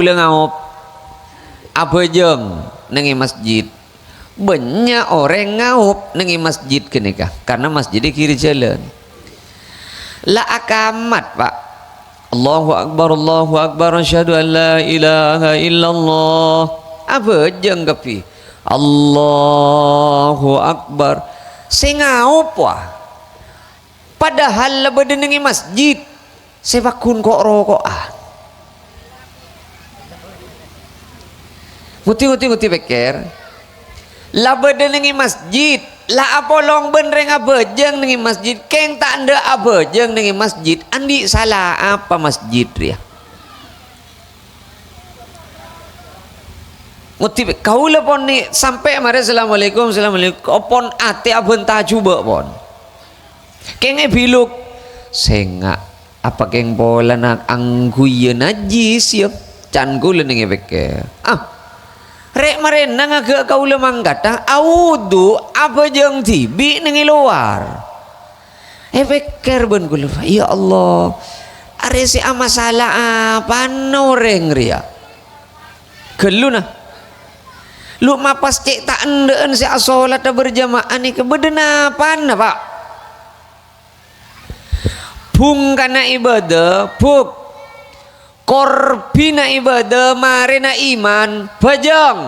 Boleh ngaup abejeng nengi masjid. Banyak orang ngaup nengi masjid kenikah karena masjid di kiri jalan. La akamat pak. Allahu akbar asyhadu an la ilaha illallah. Abejeng kepi. Allahu akbar. Sengaup wah. Padahal lebih nengi masjid. Sebakun kok rokokan. Nguti pikir. Lah beda nengi masjid. Lah apolong benreng abejeng nengi masjid. Keng tak anda abejeng nengi masjid. Andi salah apa masjid ya? Nguti kau lepon ni sampai mari assalamualaikum opon ate abentah coba pon. Kenge biluk sengak apa keng pola nak angguye najis ya can gula nengi pikir. Rek marena ngagak kau lemang kata audu apa jeng tibi nengi luar. Pikir ben gula ya Allah are si masalah apa noreng ria gelu nah lu mapas cek tak endeen si salat berjamaah ni kebeden apa pak bung kana ibadah buk korbina ibadah marina iman bajang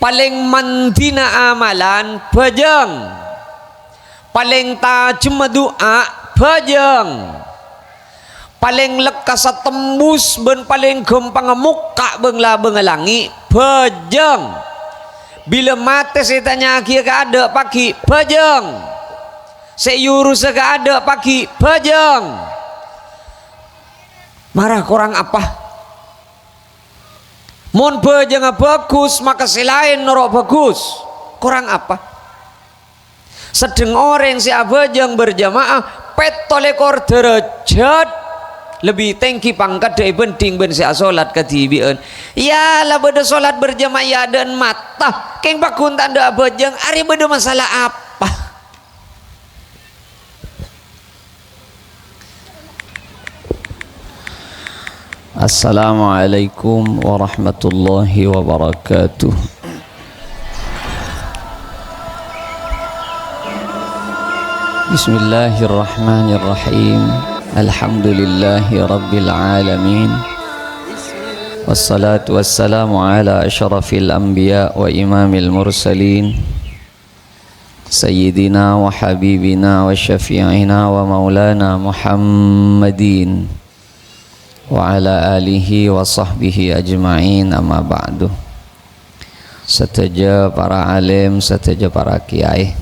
paling mandina amalan bajang paling tajam doa bajang paling lekas tembus ben paling gampang muka bengla bengelangi bajang bila mati saya tanya kia ke ada pagi bajang seyurus ke ada pagi bajang marah korang apa mon bajang bagus maka selain norok bagus korang apa sedang orang si abajang berjamaah petolekor derajat lebih tinggi pangkat dari penting ben si salat ketibian ya lah beda salat berjamaah ya dan mata keng bakun tanda abajang ari beda masalah apa. Assalamualaikum warahmatullahi wabarakatuh. Bismillahirrahmanirrahim. Alhamdulillahi rabbil alamin. Wassalatu wassalamu ala asyrafil anbiya wa imamil mursalin. Sayyidina wa habibina wa syafi'ina wa maulana Muhammadin wa ala alihi wa sahbihi ajma'in amma ba'du. Seteja para alim, seteja para kiai,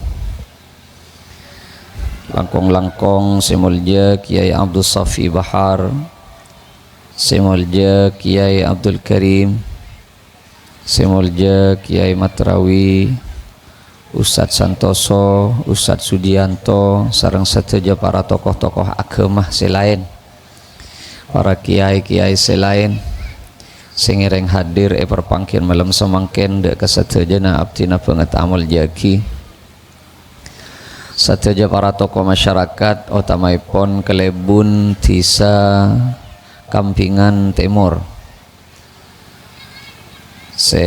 langkong-langkong semulja Kiai Abdul Safi Bahar, semulja Kiai Abdul Karim, semulja Kiai Matrawi, Ustadz Santoso, Ustadz Sudianto, sareng seteja para tokoh-tokoh agama selain para kiai-kiai selain singireng hadir perpangkin malam semangkin dek kesetejana abtina banget amal jaki seteja para tokoh masyarakat utamaipun Kelebun Tisa Kampingan Timur se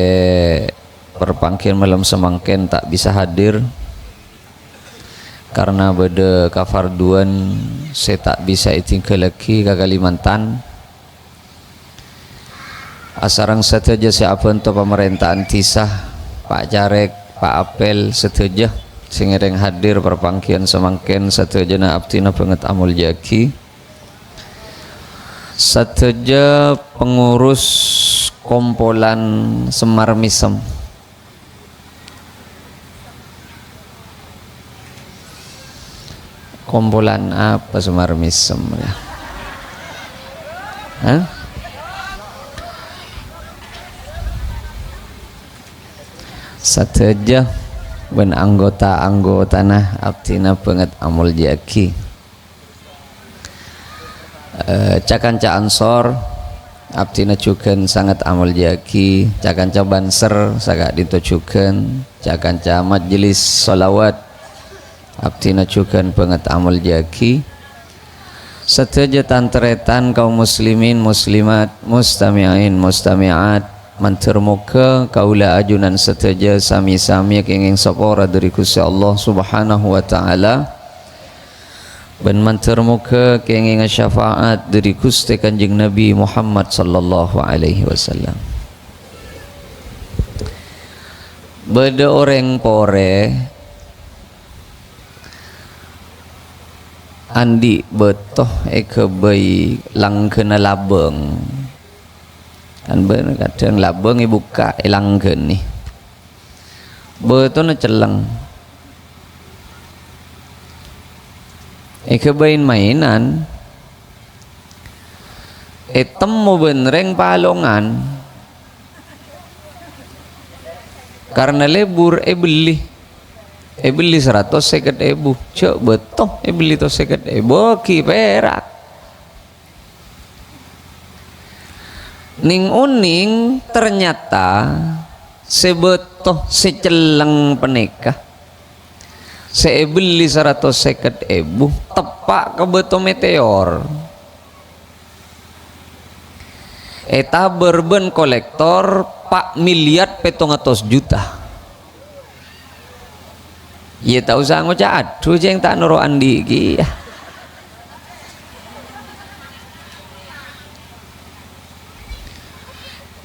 perpangkin malam semangkin tak bisa hadir karena beda kafarduan saya tak bisa itinggal lagi ke Kalimantan asarang seteja siapa untuk pemerintahan Tisah Pak Jarek Pak Apel seteja singireng hadir perpangkian semangkin seteja na abtina banget amul jaki seteja pengurus kompolan Semar Misem kompolan apa Semar Misem ya? Hah? Sateja ben anggota nah abtina banget amul jaki cakanca ansor abtina juga sangat amul jaki cakanca banser sagak ditujukan cakanca majelis sholawat abtina juga banget amal jaki Setuju tantretan kaum muslimin muslimat mustami'in mustami'at mantur muka kaula ajunan setuju sami-sami kenging sapora dari Gusti Allah Subhanahu wa taala ben mantur muka kenging syafaat dari Gusti Kanjeng Nabi Muhammad sallallahu alaihi wasallam. Beda orang pore andi betoh kebai langkeun labeng kan bener kadang labeng buka langkeun nih betoh na celeng kebain mainan temu benreng palongan karena lebur beli 150.000 cok betul beli 150.000 ki perak ning uning ternyata sebetoh seceleng penikah beli 150.000 tepak ke beto meteor eta berben kolektor pak miliar 700 juta. Ya tak usah ngocak aduh jeng tak nuru andi ki ya.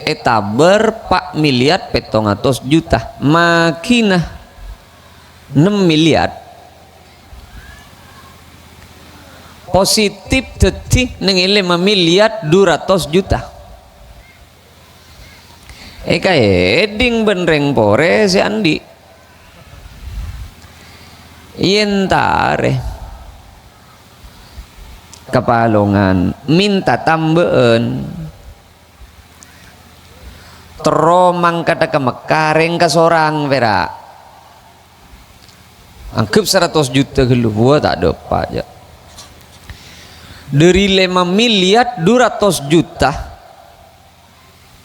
Eta berpak miliar 700 juta makinah 6 miliar positif detik neng 5 miliar 200 juta eding benreng pore si andi yentare kepalongan minta tambahan teromang kata kemekareng ke sorang vera angkep 100 juta gelu gua tak ada apa aja dari 5 miliar 200 juta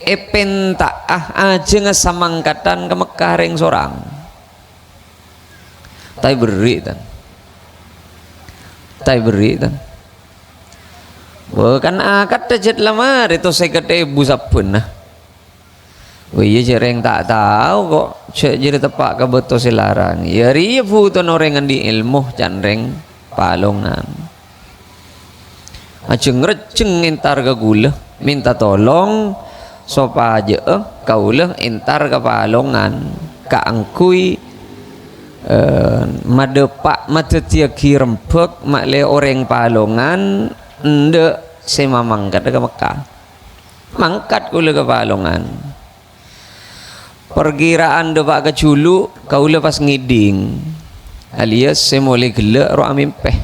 penta aja ngesamangkatan kemekareng sorang tai beri tan bukan akad tajet lamar itu saya kata ibu sapun nah iya cereng tak tahu kok jadi tepak ke betul silarang ya ribu tu orang di ilmu canreng palongan aceng receng entar ke gula minta tolong sopa aja kaulah entar ke palongan ka angkui madepak matetia kirempek makle orang palongan ende sema mangkat ke Mekah mangkat kula ke palongan perkiraan depak ke culu kaula pas ngiding alias semole gelek ro amimpeh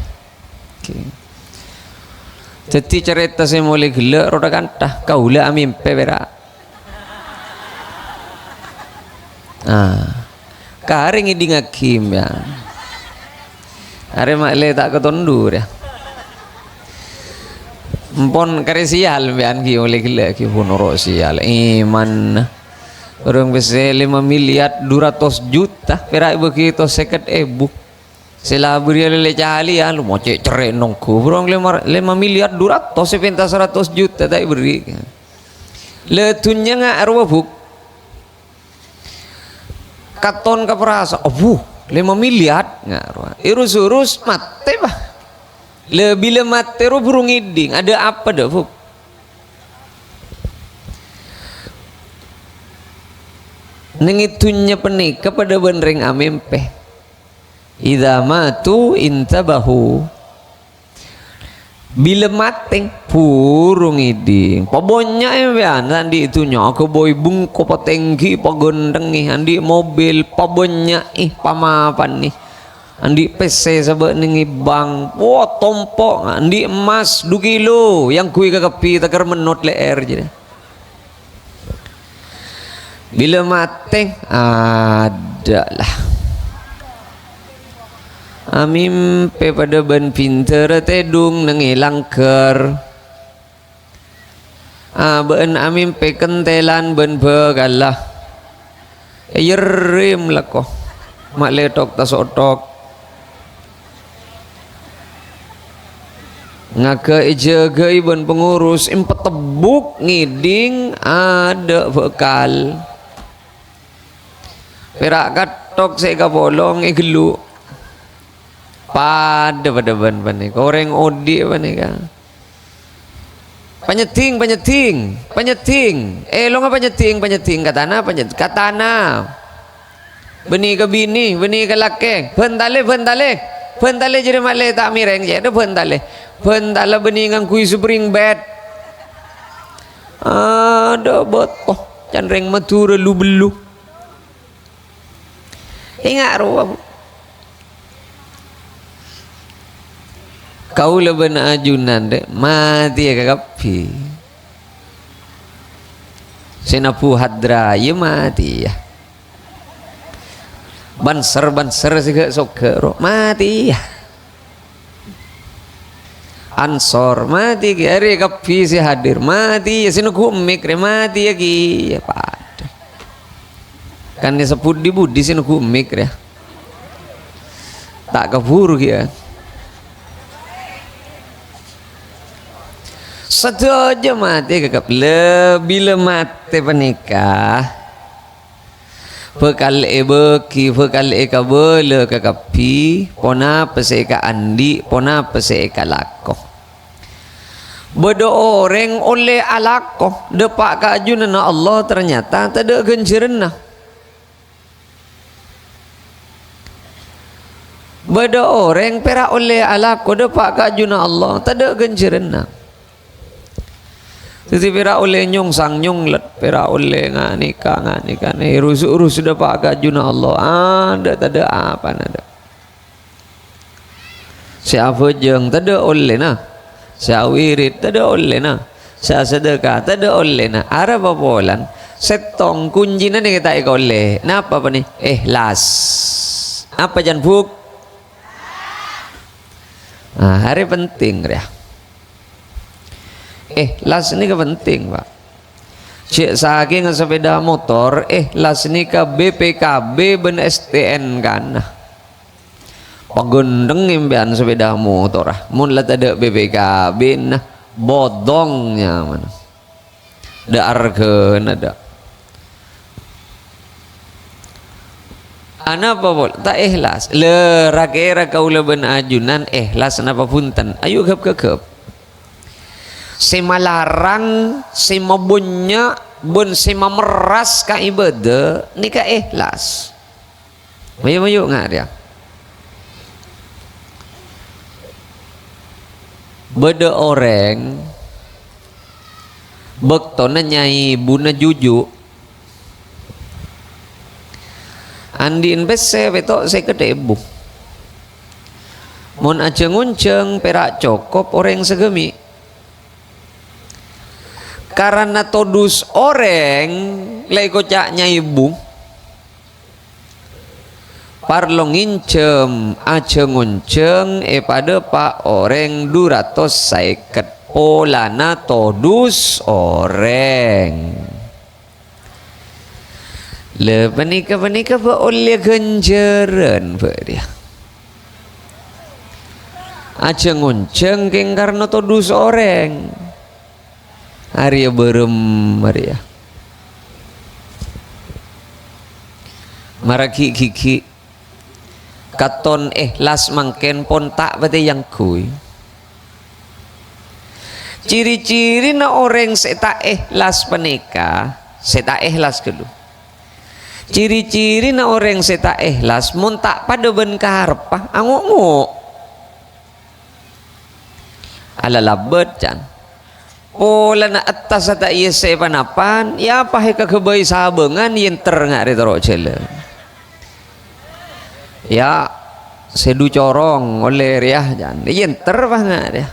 jadi cerita semole gelek ro kantah kaula amimpeh berak karing ngiding hakim ya are makle tak ketondur ya empon kare sial bean ki oleh gila ki honoro sial iman orang bese 5 miliar 200 juta perak begitu 50.000 selabri lele cali ya lu mau cek cerai nongku orang 5 miliar 200 sepinta 100 juta tak beri letunya nggak arwah buk katon ke perasa 5 miliar nggak arwah urus mate bah lebih lemate ro burung iding ada apa dah buk nengitunya penik kepada benreng amempeh idza matu intabahu bila mateng burung iding pabonya ya andi itunya aku boy bungko patenggi pagondengi andi mobil pabonya pamapan nih andi PC sabak ningi bang wah tompok andi emas 2 kilo yang kui kekepi takar menot leer jadi bila mateng ada lah amimpe pada ban pinter tedung nengilang ker ben amimpe kentelan ben begalah yerim lah kok mak letok tas otok ngaka jaga iban pengurus empat tebuk ngiding ada bekal perak katok saya bolong gelu pada ban panik goreng odi panik kan panyeting lo ngapa panyeting katana benih ke bini benih ke laki pentale jadi male tak mireng je ada pentale benih ngang kui spring bed ada botoh canreng matura lu belu ingat ruang kau leben ajunan dek mati ya kakapi senapu hadra ya mati ya banser sih sok mati ya ansor mati ki hari kapi si hadir mati ya sinu kumik mati ya ki ya pada kan dia sebut di budi sinu kumik ya tak kabur ya satu aja mati kakap lebih mati penikah bekal beki bekal kabel kakapi pona peseka andi pona peseka lako bodo orang oleh alako depak kajunan Allah ternyata tak ada gencerena bodo orang perak oleh alako depak kajunan Allah tak ada gencerena jadi pera oleh nyong sang nyong let pera oleh nganika nih rusuk sudah pak kajuna Allah ada tak ada apa nada siapa jeng tak ada oleh nah siapa wirid tak ada oleh nah siapa sedekah tak ada oleh nah arah babolan setong kunci nanti kita oleh napa apa nih ikhlas apa jangan buk hari penting ya las ini penting pak cek saking sepeda motor las ini ke BPKB ben STN kan pagundeng impian sepeda motor mun lah ada BPKB nah bodongnya mana ada argen ada ana apa bol tak ikhlas le rakira kaula ben ajunan ikhlas napa punten ayo gep sema larang sema bunya bun sema meras ka ibadah nikah ikhlas mayu nggak dia beda orang bektona nyai buna juju andin bese betok saya kedebu mon aceng unceng perak cokop orang segemi karena todus orang lay kocaknya ibu parlong incem aceng unceng pada pak orang 250 polana todus orang le penika ba oleh genjeren ba dia aceng unceng keng karena todus orang Arya berem Maria maraki kiki katon ikhlas mangken pon tak bete yang kui ciri-ciri na orang seta ikhlas penika seta ikhlas dulu ciri-ciri na orang seta ikhlas mun tak pada ben karpa angok ala labet can pola na atas ata iya se panapan ya pahe kagabay sabengan yenter nga retro cele ya sedu corong oleh riah jan yenter pa nga dia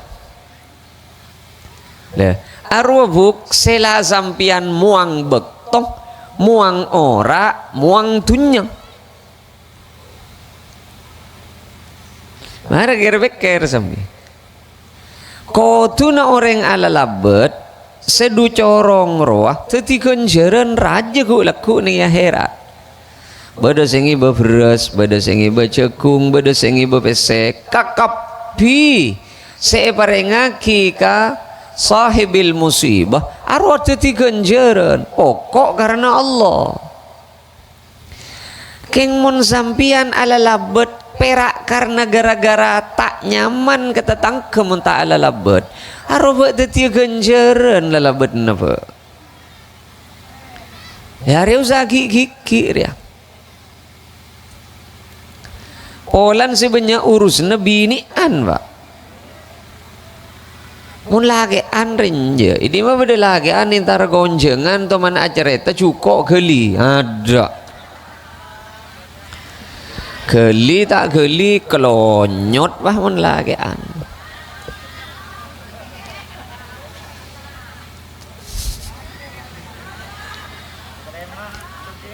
le arwa buk sela sampian muang bektong muang ora muang tunyang mara gerbeker sampai kotu na orang ala labet sedu corong roah tetikan jaran raja ku laku ni akhirat bada sengi beberas bada sengi becekung bada sengi bepesek kakapi separengaki ka sahibil musibah arwah dadi ganjaran pokok karena Allah. Keng mun sampian ala labet perak karena gara-gara tak nyaman ketetang kemun tak ala labet arwah dadi ganjaran lalabet napa ya reu gigi ya Polan sebenarnya urus nabi ini pak mun lagi an renje ini mah beda lagi an intar gonjengan teman acareta cukup geli ada geli tak geli kelonyot bah mun lagi an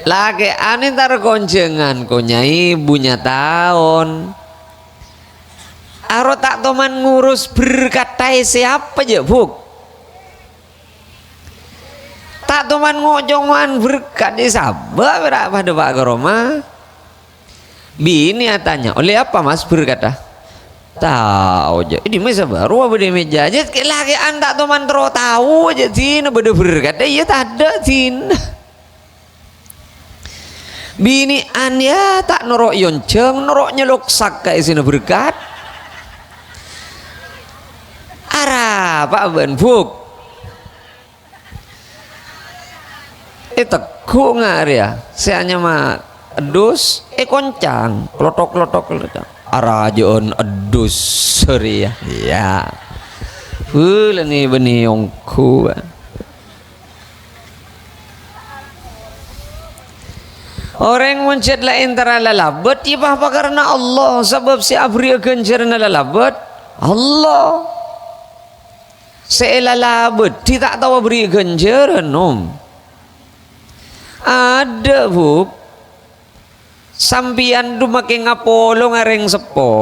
lagi an intar gonjengan ko nyai bunya tahun aro tak toman ngurus berkatai siapa aja buk tak toman ngojongan berkat di sabah berapa ada Pak Garoma bini tanya oleh apa mas berkata tahu aja ini masa baru apa di meja aja lagi an tak toman terus tahu aja tin beda berkata iya tak ada tin bini an ya tak norok yonceng norok nyelok sak kayak sini berkat arah Pak Ben Buk teku ya saya hanya mah edus koncang klotok arah jon edus sorry ya ya ini benih yongku orang mencet lain tara lalabet iba apa karena Allah sebab si abri ganjaran lalabet Allah selalabet tidak tahu beri ganjaran ada buk sampian du making ngapolo ngareng sepo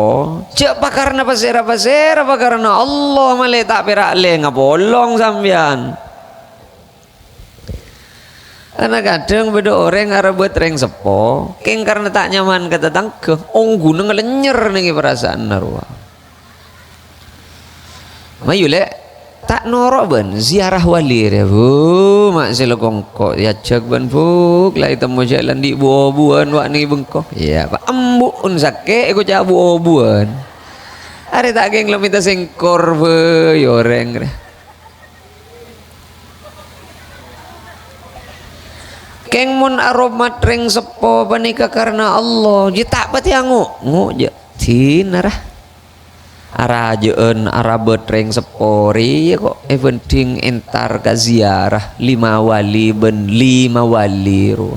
cek pa karena pasera apa karena Allah male tak perak le ngapolong sampian karena kadang beda orang arah buat reng sepo keng karena tak nyaman kata tangke gunung ngelenyer nih perasaan narwa mayule tak norok ben ziarah wali ya bu mak selokongko ya cek ben buk lah temu jalan di buah-buahan wak ni bengkok ya pak embuk un sake aku cak buah-buahan ada tak geng lo minta sengkor be yoreng keng mun aromat reng sepo panika karena Allah ji tak pati ngu je tinarah arajeun arabet reng sepori ya kok penting entar ka ziarah 5 wali ben 5 wali ru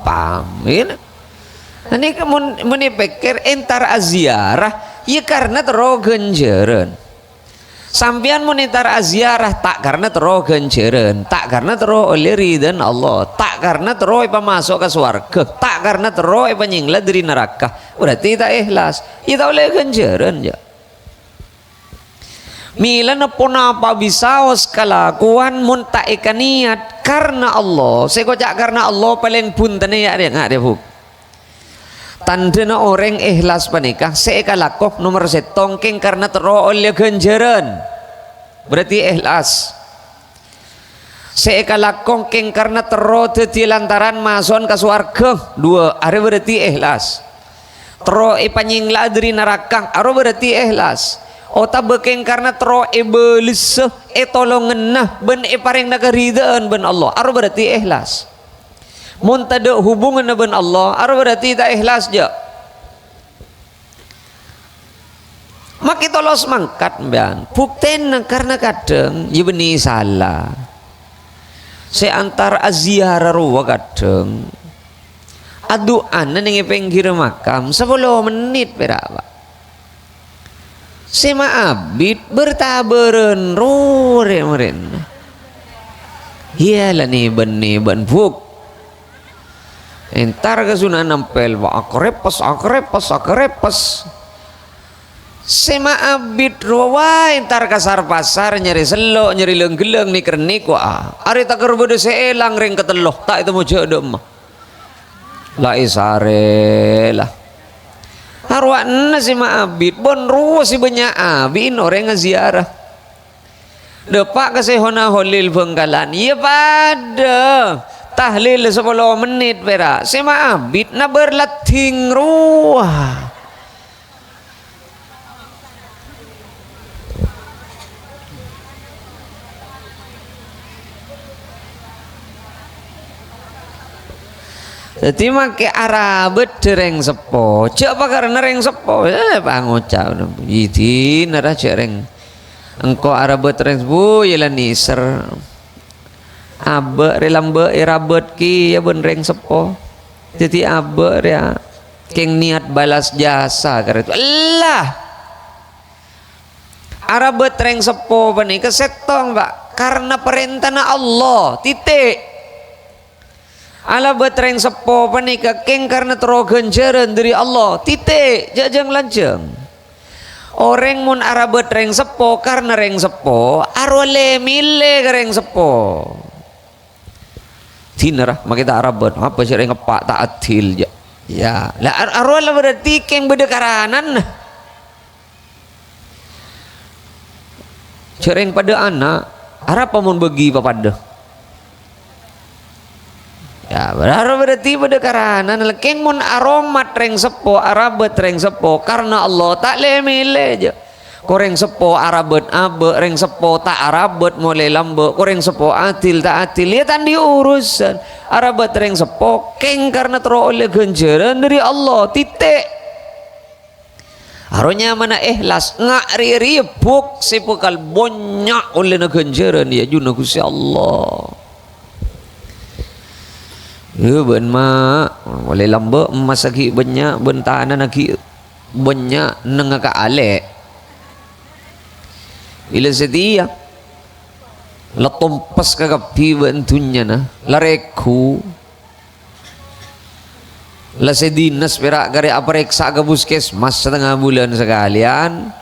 pamin ini mun pikir entar aziarah ya karena tero ganjaran sampean monitor aziarah tak karena tero ganjaran tak karena tero oleh ridhan Allah tak karena tero masuk ke surga tak karena tero nyingla dari neraka berarti tak ikhlas ya tak oleh ganjaran ya mila nepon apa bisa was kelakuan mun tak ikan niat karena Allah saya kocak karena Allah paling punten ya ada nggak ada buk tandana orang ikhlas panikah saya lakok nomor setongking karena tero oleh ganjaran berarti ikhlas saya lakongking karena tero dadi lantaran mason ke surga 2 are berarti ikhlas tero panyingla dari neraka are berarti ikhlas ota bekeng karena tero iblis tolongen nah ben paring nagaridaan ben Allah are berarti ikhlas mun tada hubungan dengan Allah ar berarti tak ikhlas je maki tolos mangkat mbian bukten karena kadang ya beni salah saya antar aziarah ruwa kadang aduan ning pinggir makam 10 menit berapa saya maabit bertaberen rore meren iyalah nih ben buk entar ke sunah nempel wa akrepes sema abid rawa entar kasar pasar nyari selok nyari lenggeleng niker niku ari taker bode seelang ring keteloh tak itu mau jodom la isare lah Harwana si maabit bon ruwa si banyak abin orang ngaziarah depak kasi hona holil Bengkalan iya pada tahlil 10 menit pera si maabit na berlating ruwa jadi make arabet dereng sepo cek apa karena reng sepo pangucap itu nara cek reng engkau arabet reng sepo yalah niser abe relambe irabet ki ya ben reng sepo jadi abe ya keng niat balas jasa karena itu Allah arabet reng sepo bani kesetong pak karena perintahna Allah titik ala betreng sepo panika keng karena terogenjeren dari Allah titik jajang lanceng orang mun ara betreng sepo karena reng sepo arole mile reng sepo tinarah makita arabet apa sih reng kepak tak adil ya lah arole berarti keng bedekaranan cereng pada anak arah pamun bagi papada ya berarti pada karana lekeng mun aromat reng sepo arabet reng sepo karena Allah tak lemile aja koreng sepo arabet abe reng sepo tak arabet mulai lambe koreng sepo atil tak atil ya tandi urusan arabet reng sepo keng karena teroleh genjeran dari Allah titik harunya mana ikhlas ngak riri buk sepukal bonyak oleh genjeran ya juna kusi Allah ya ben mak boleh lambe emas lagi banyak bentanan lagi banyak nengaka alek ila sedia la tompas kagapi bentunya na lareku la sedinas perak gare apareksa ke puskesmas setengah bulan sekalian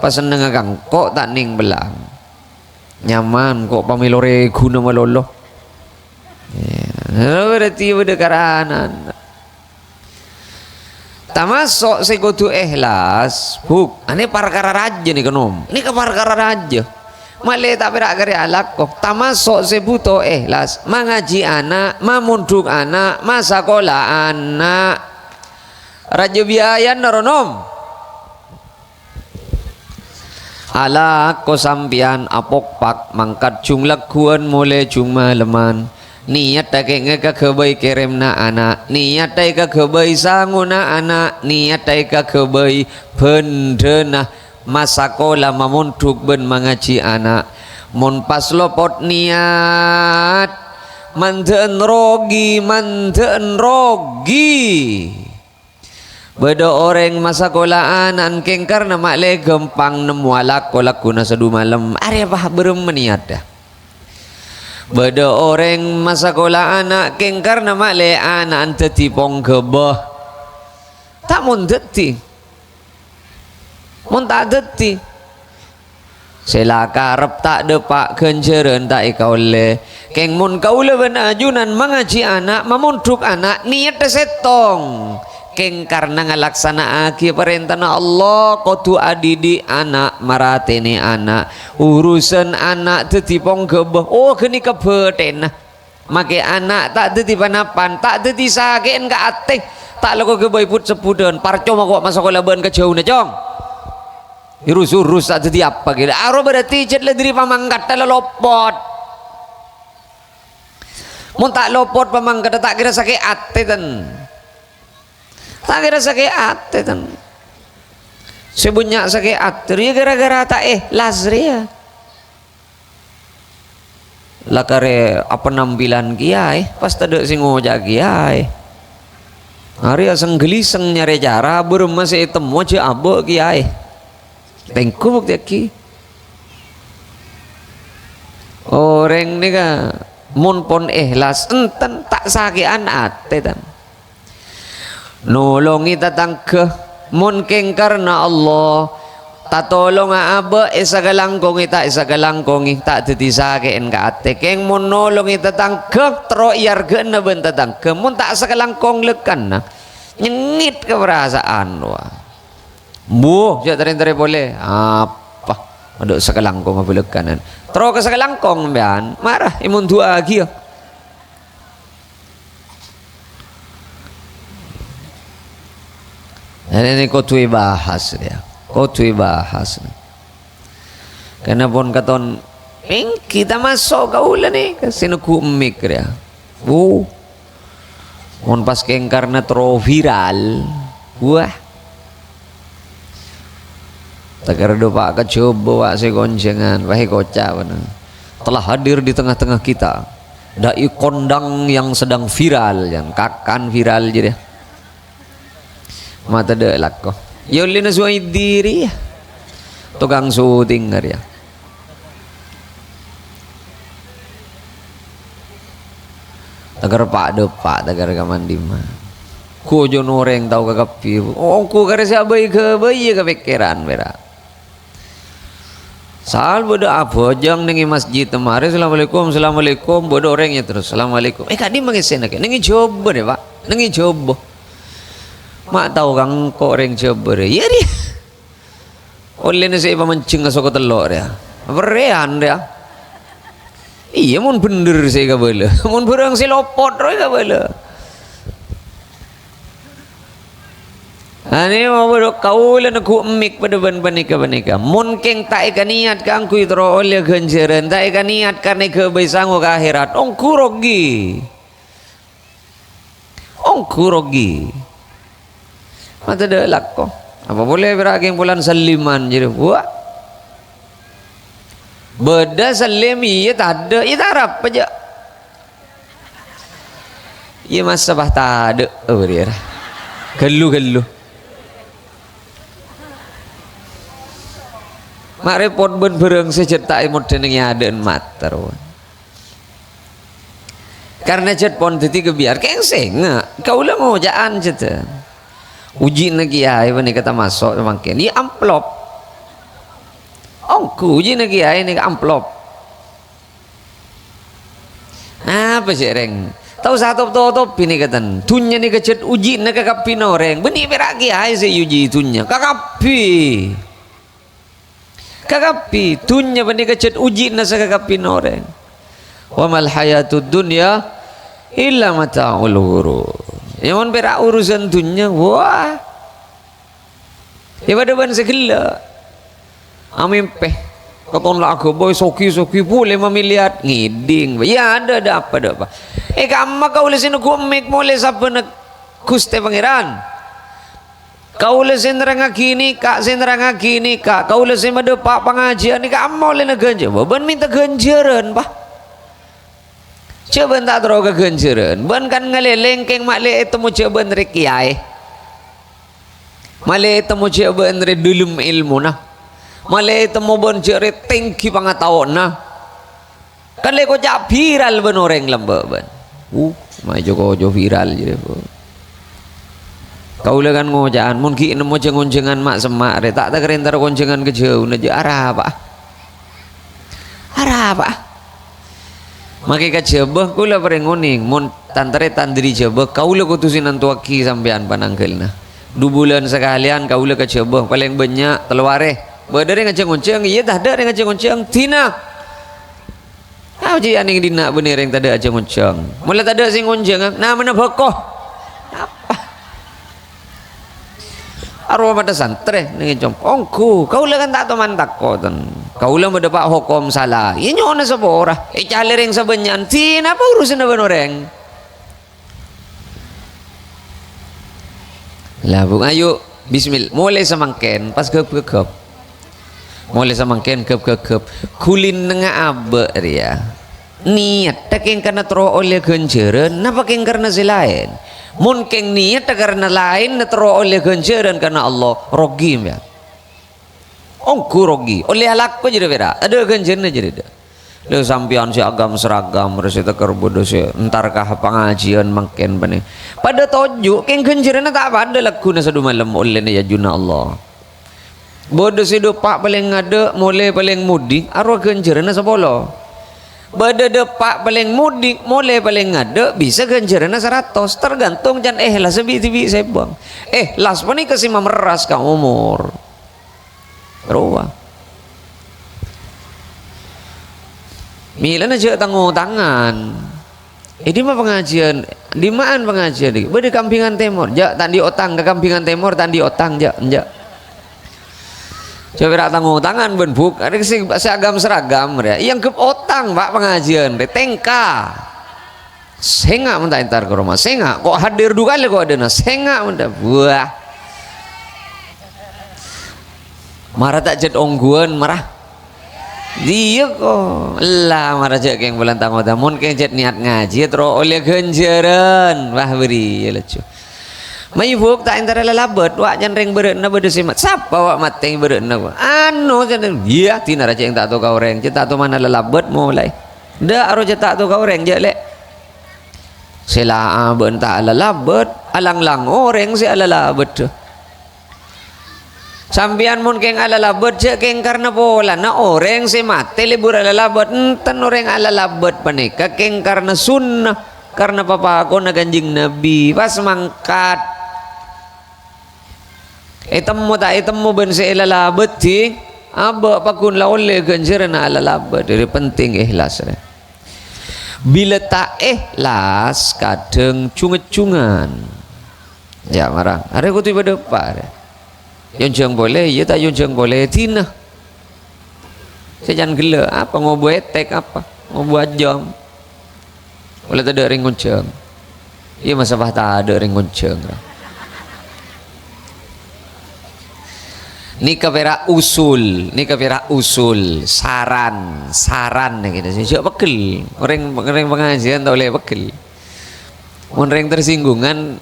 pas nengakang kok tak ning belang nyaman kok pamilore guna malolo berarti berdekaranan tamasok sekutu ikhlas buk ini perkara raja nih kenom ini ke perkara raja malih tak berak kari alak kok tamasok sebuto ikhlas mengaji anak memunduk anak masakola anak raja biaya naronom ala ko sampian apok pak mangkat jumlah kuan mulai cuma leman niat tak ngeka kebai kirim na anak niat tak kebai sanguna anak niat tak kebai pendena masakola mamuntuk ben mengaji anak mun pas lopot niat manten rogi beda orang masakola anak keng karena makle gempang nemu alak kolak kuna sedu malam are apa berem niat dah beda orang masakola anak keng karena makle anak ante tipong gebah tak mun deti mun tak deti selaka rep tak depak kenjeren tak ikaule keng mun kaule benajunan mengaji anak memunduk anak niat setong keng karena ngalaksana aki perintahna Allah kudu adidi anak maratene anak urusan anak tetipong gebeh oh geni kebeten make anak tak dadi panapan tak dadi sakean ka ateh tak lego gebeh put sepudan parcoma kok masuk laban kejauhna jong urus tak dadi apa gitu aro berarti jet le diri pamangkat tala lopot mun tak lopot pamangkat tak kira sakit ateh ten tak kira sakit ate tan sebanyak sakit ate ya gara-gara tak lazria lakare apa penampilan kiai pas tadek sing ngojak kiai hari aseng geliseng nyari cara bermasih temu aja abok kiai tengku bukti ki orang ni ka mun pon ikhlas enten tak sakian ate tan nolongi tatang ke mungkin karena Allah tak tolong aba isagalangkong ita isagalangkong tak tetisakein ka ate keng mun nolongi tatang ke tro iargen na ben tatang ke mun tak sagalangkong lekan na nyengit ke perasaan wa Bu, jak tarik-tarik boleh. Apa? Ada sekelangkong apa lekanan. Terus ke sekelangkong bean, marah imun tua lagi ya. Dan ini kau tuai bahas dia. Kau tuai bahas. Karena pun katon, kita masuk kau lah ni. Kasih ku emik dia. Mon pas keng karena terlalu viral. Wah. Takar do pak kecoba wak segoncengan. Wahai kocak mana. Telah hadir di tengah-tengah kita. Dai kondang yang sedang viral. Yang kakan viral je dia. Mata dah lakko. Yolina suai diri ya. Tukang syuting dia. Tagar pak depak tagar kamandi mah. Ku jo noreng tau kakapi. Oh ku kare siapa ke bayi ke pikiran bera. Sal bodo apa jang nengi masjid temare assalamualaikum bodo orangnya terus assalamualaikum. Kadi mangesen ke nengi coba deh pak. Nengi coba. Mak tahu kang kok orang coba deh. Ya dia. Oleh nasi iba mencing asok telur dia. Berean dia. Iya mun bener saya kabela. Mun berang si lopot roy kabela. Ani mau bodoh kaulan aku emik pada ban-banika. Mun keng tak ikan niat kang kui tero oleh ganjaran. Tak ikan niat karena kebesangu ke akhirat. Ongku rogi. Mata dah lakko. Apa boleh beraging bulan saliman jadi buat. Beda salim iya tak ada, iya tak harap aja. Iya masa bah tak ada, dia. Gelu. Mak repot ben bereng secerita imut denengnya ada mater. Karena cet pon teti kebiar kengseng, kau lah mau jaan cet. Uji lagi ya, ini kata masuk makin, ini amplop. Ongku uji lagi ya, ini amplop. Apa sih reng? Tahu satu top ini katan. Tunya ni kecet uji nak kakapi noreng. Beni beragi ya, si uji tunya kakapi. Tunya beni kecet uji nak kakapi noreng. Wa mal hayatud dunya illa mata'ul ghurur. Yang berak urusan dunia, wah. Ya pada ban segala. Amin peh. Katon lah aku boy soki boleh memilihat ngiding. Ya ada apa. Kamu kau lesin aku mek boleh siapa nak kuste pangeran. Kau lesin neranga kini kak kau lesin ada pak pengajian ni kamu boleh nak ganjar. Ban minta ganjaran bah. Coba tak terlalu kegenceran. Ban kan ngeleleng keng makle itu mau coba nere kiai. Male itu mau coba nere dulum ilmu nah. Male itu mau ban cere tinggi pengetahuan nah. Kan le kocak viral ban orang lembek ban. Maju viral je. Kau lekan ngojaan mungkin nemu goncengan mak semak re tak keren tar goncengan kejauh naja arah apa. Maka kacebah kula perengoning mun tantare tandiri jebah kaula kutusin antuaki sampean panangkelna 2 bulan sekalian kaula kacebah paling banyak telware badare ngaceng-ngoceng iya dah ada ngaceng-ngoceng tina ji aning dina bener yang tadi aceng-ngoceng mula tadi sing ngonceng nah mana bakoh apa arwah pada santre ning jom ongku kaula kan tak teman takotan kaulah mendapat hukum salah. Ini nyona seborah. Calereng sebenyan. Tina apa urusan apa orang? Lah bung ayo bismillah. Mulai semangken pas kep. Mulai semangken kep. Kulin nengah abe dia. Niat tak yang karena terus oleh ganjaran. Napa yang karena selain? Mungkin niat tak karena lain terus oleh ganjaran karena Allah rogi ya. Ongku rogi oleh halakku jadi beda ada ganjarnya jadi dah le sampian si agam seragam rasa tekar bodoh si entarkah pengajian makin bani pada tojuk keng ganjarnya tak ada laku na sadu malam oleh ya juna Allah bodoh si dopak paling ada mulai paling mudi arwah ganjarnya sebolo beda depak paling mudik mulai paling ngade bisa ganjarannya 100 tergantung jan lah sebi-sebi sebang las pani kasih memeras ka umur roa milan aja tanggung tangan ini mah pengajian di mana pengajian di beda kampingan timur jak tadi otang ke kampingan timur tadi otang jak coba tanggung tangan benbuk ada seragam ya yang ke otang pak pengajian deh tengka senga mentah entar ke rumah senga kok hadir dua kali kok ada na senga mentah buah marah tak jad ongguan marah dia kok lah marah jak yang bulan tanggung tamun kayak jad niat ngaji terus oleh ganjaran wah beri ya lucu mayubuk tak antara lelabet wak jan reng bereuna beudeus simat sapa wak mateng bereuna anu jan iya tina raja yang tak tahu kau reng tak tahu mana lelabet mulai da aro tak tahu kau reng je lek sela beun tak lelabet alang-lang orang si alalabet sambian mun keng alalabet je keng karena pola na orang si mate libur alalabet enten orang alalabet panika keng karena sunnah karena papa aku na ganjing nabi pas mangkat temu tak temu ben selalabet ti aba pakun la oleh ganjaran alalabet dari penting ikhlas bila tak ikhlas kadang cunget-cungan ya marah ada ku tiba depan yang jeng boleh ya tak yang jeng boleh tina sejan gila apa ngobuat tek apa ngobuat jam boleh tak ada ring gonceng iya masa bah tak ada ring gonceng ni kafira usul saran gitu sih bekel orang pengajian tak boleh bekel orang tersinggungan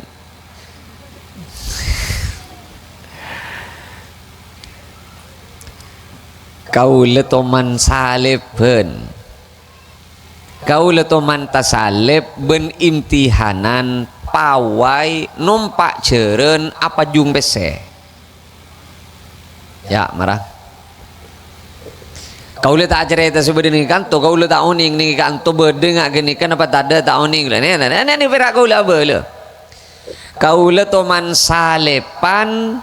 kau letoman salib kau letoman tasalib ben imtihanan pawai numpak jeren apa jung bese ya marah kau tak cerita sebenarnya kanto kau tak uning ni kanto berdengak gini kan apa tak ada tak uning lah ni perak kau lah bela kau toman salepan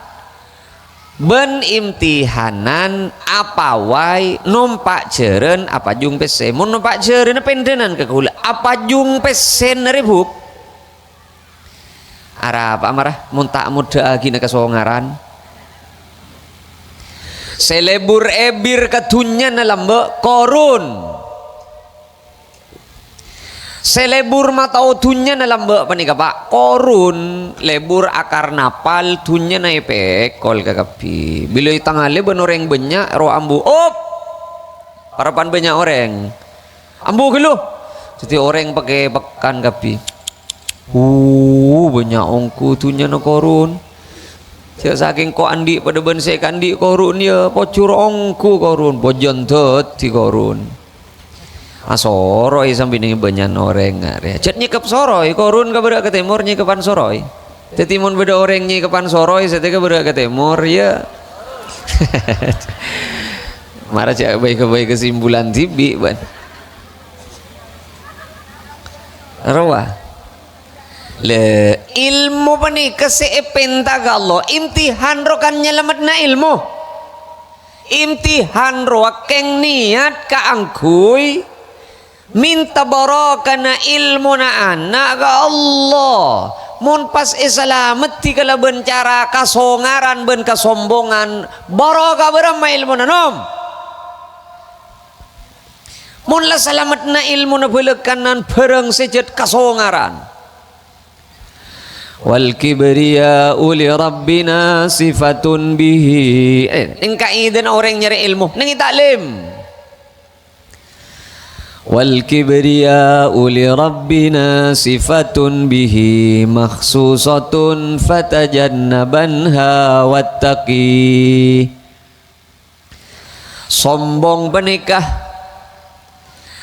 ben imtihanan apa wai numpak jeren apa jung pese mun numpak jeren pendenan ke kau apa jung pesen ribuk Arab amarah mun tak muda gini kesongaran selebur ebir katunya na lambe korun selebur mata otunya na lambe apa nih pak korun lebur akar napal tunya na epekol kakapi bila tangale benoreng banyak ro ambu op harapan banyak orang ambu gelo jadi orang pakai pekan kapi banyak ongku tunya na korun siap saking ko andi pada ben saya kandi korun ya pocur ongku korun pojon tot di korun asoroi sampai ini banyak orang ngare cet nyikap soroi korun ka berak ke timur nyikapan soroi tetimun beda orang nyikapan soroi setelah berak ke timur ya marah cak baik kesimpulan tibi ban rawa le ilmu pani keseepenta Allah imtihan rokan nyelamat na ilmu imtihan roakeng niat kaangkui minta barokana ilmu na anak ga Allah mun pas isalamet ti kala bencara kasongaran ben kasombongan barokah berama ilmu na nom mun la salamet na ilmu na belekanan pereng sejet kasongaran wal kibriya'u li rabbina sifatun bihi ning kaidan orang nyari ilmu ning taklim wal kibriya'u li rabbina sifatun bihi makhsusatun fatajannabanha wattaqi sombong penikah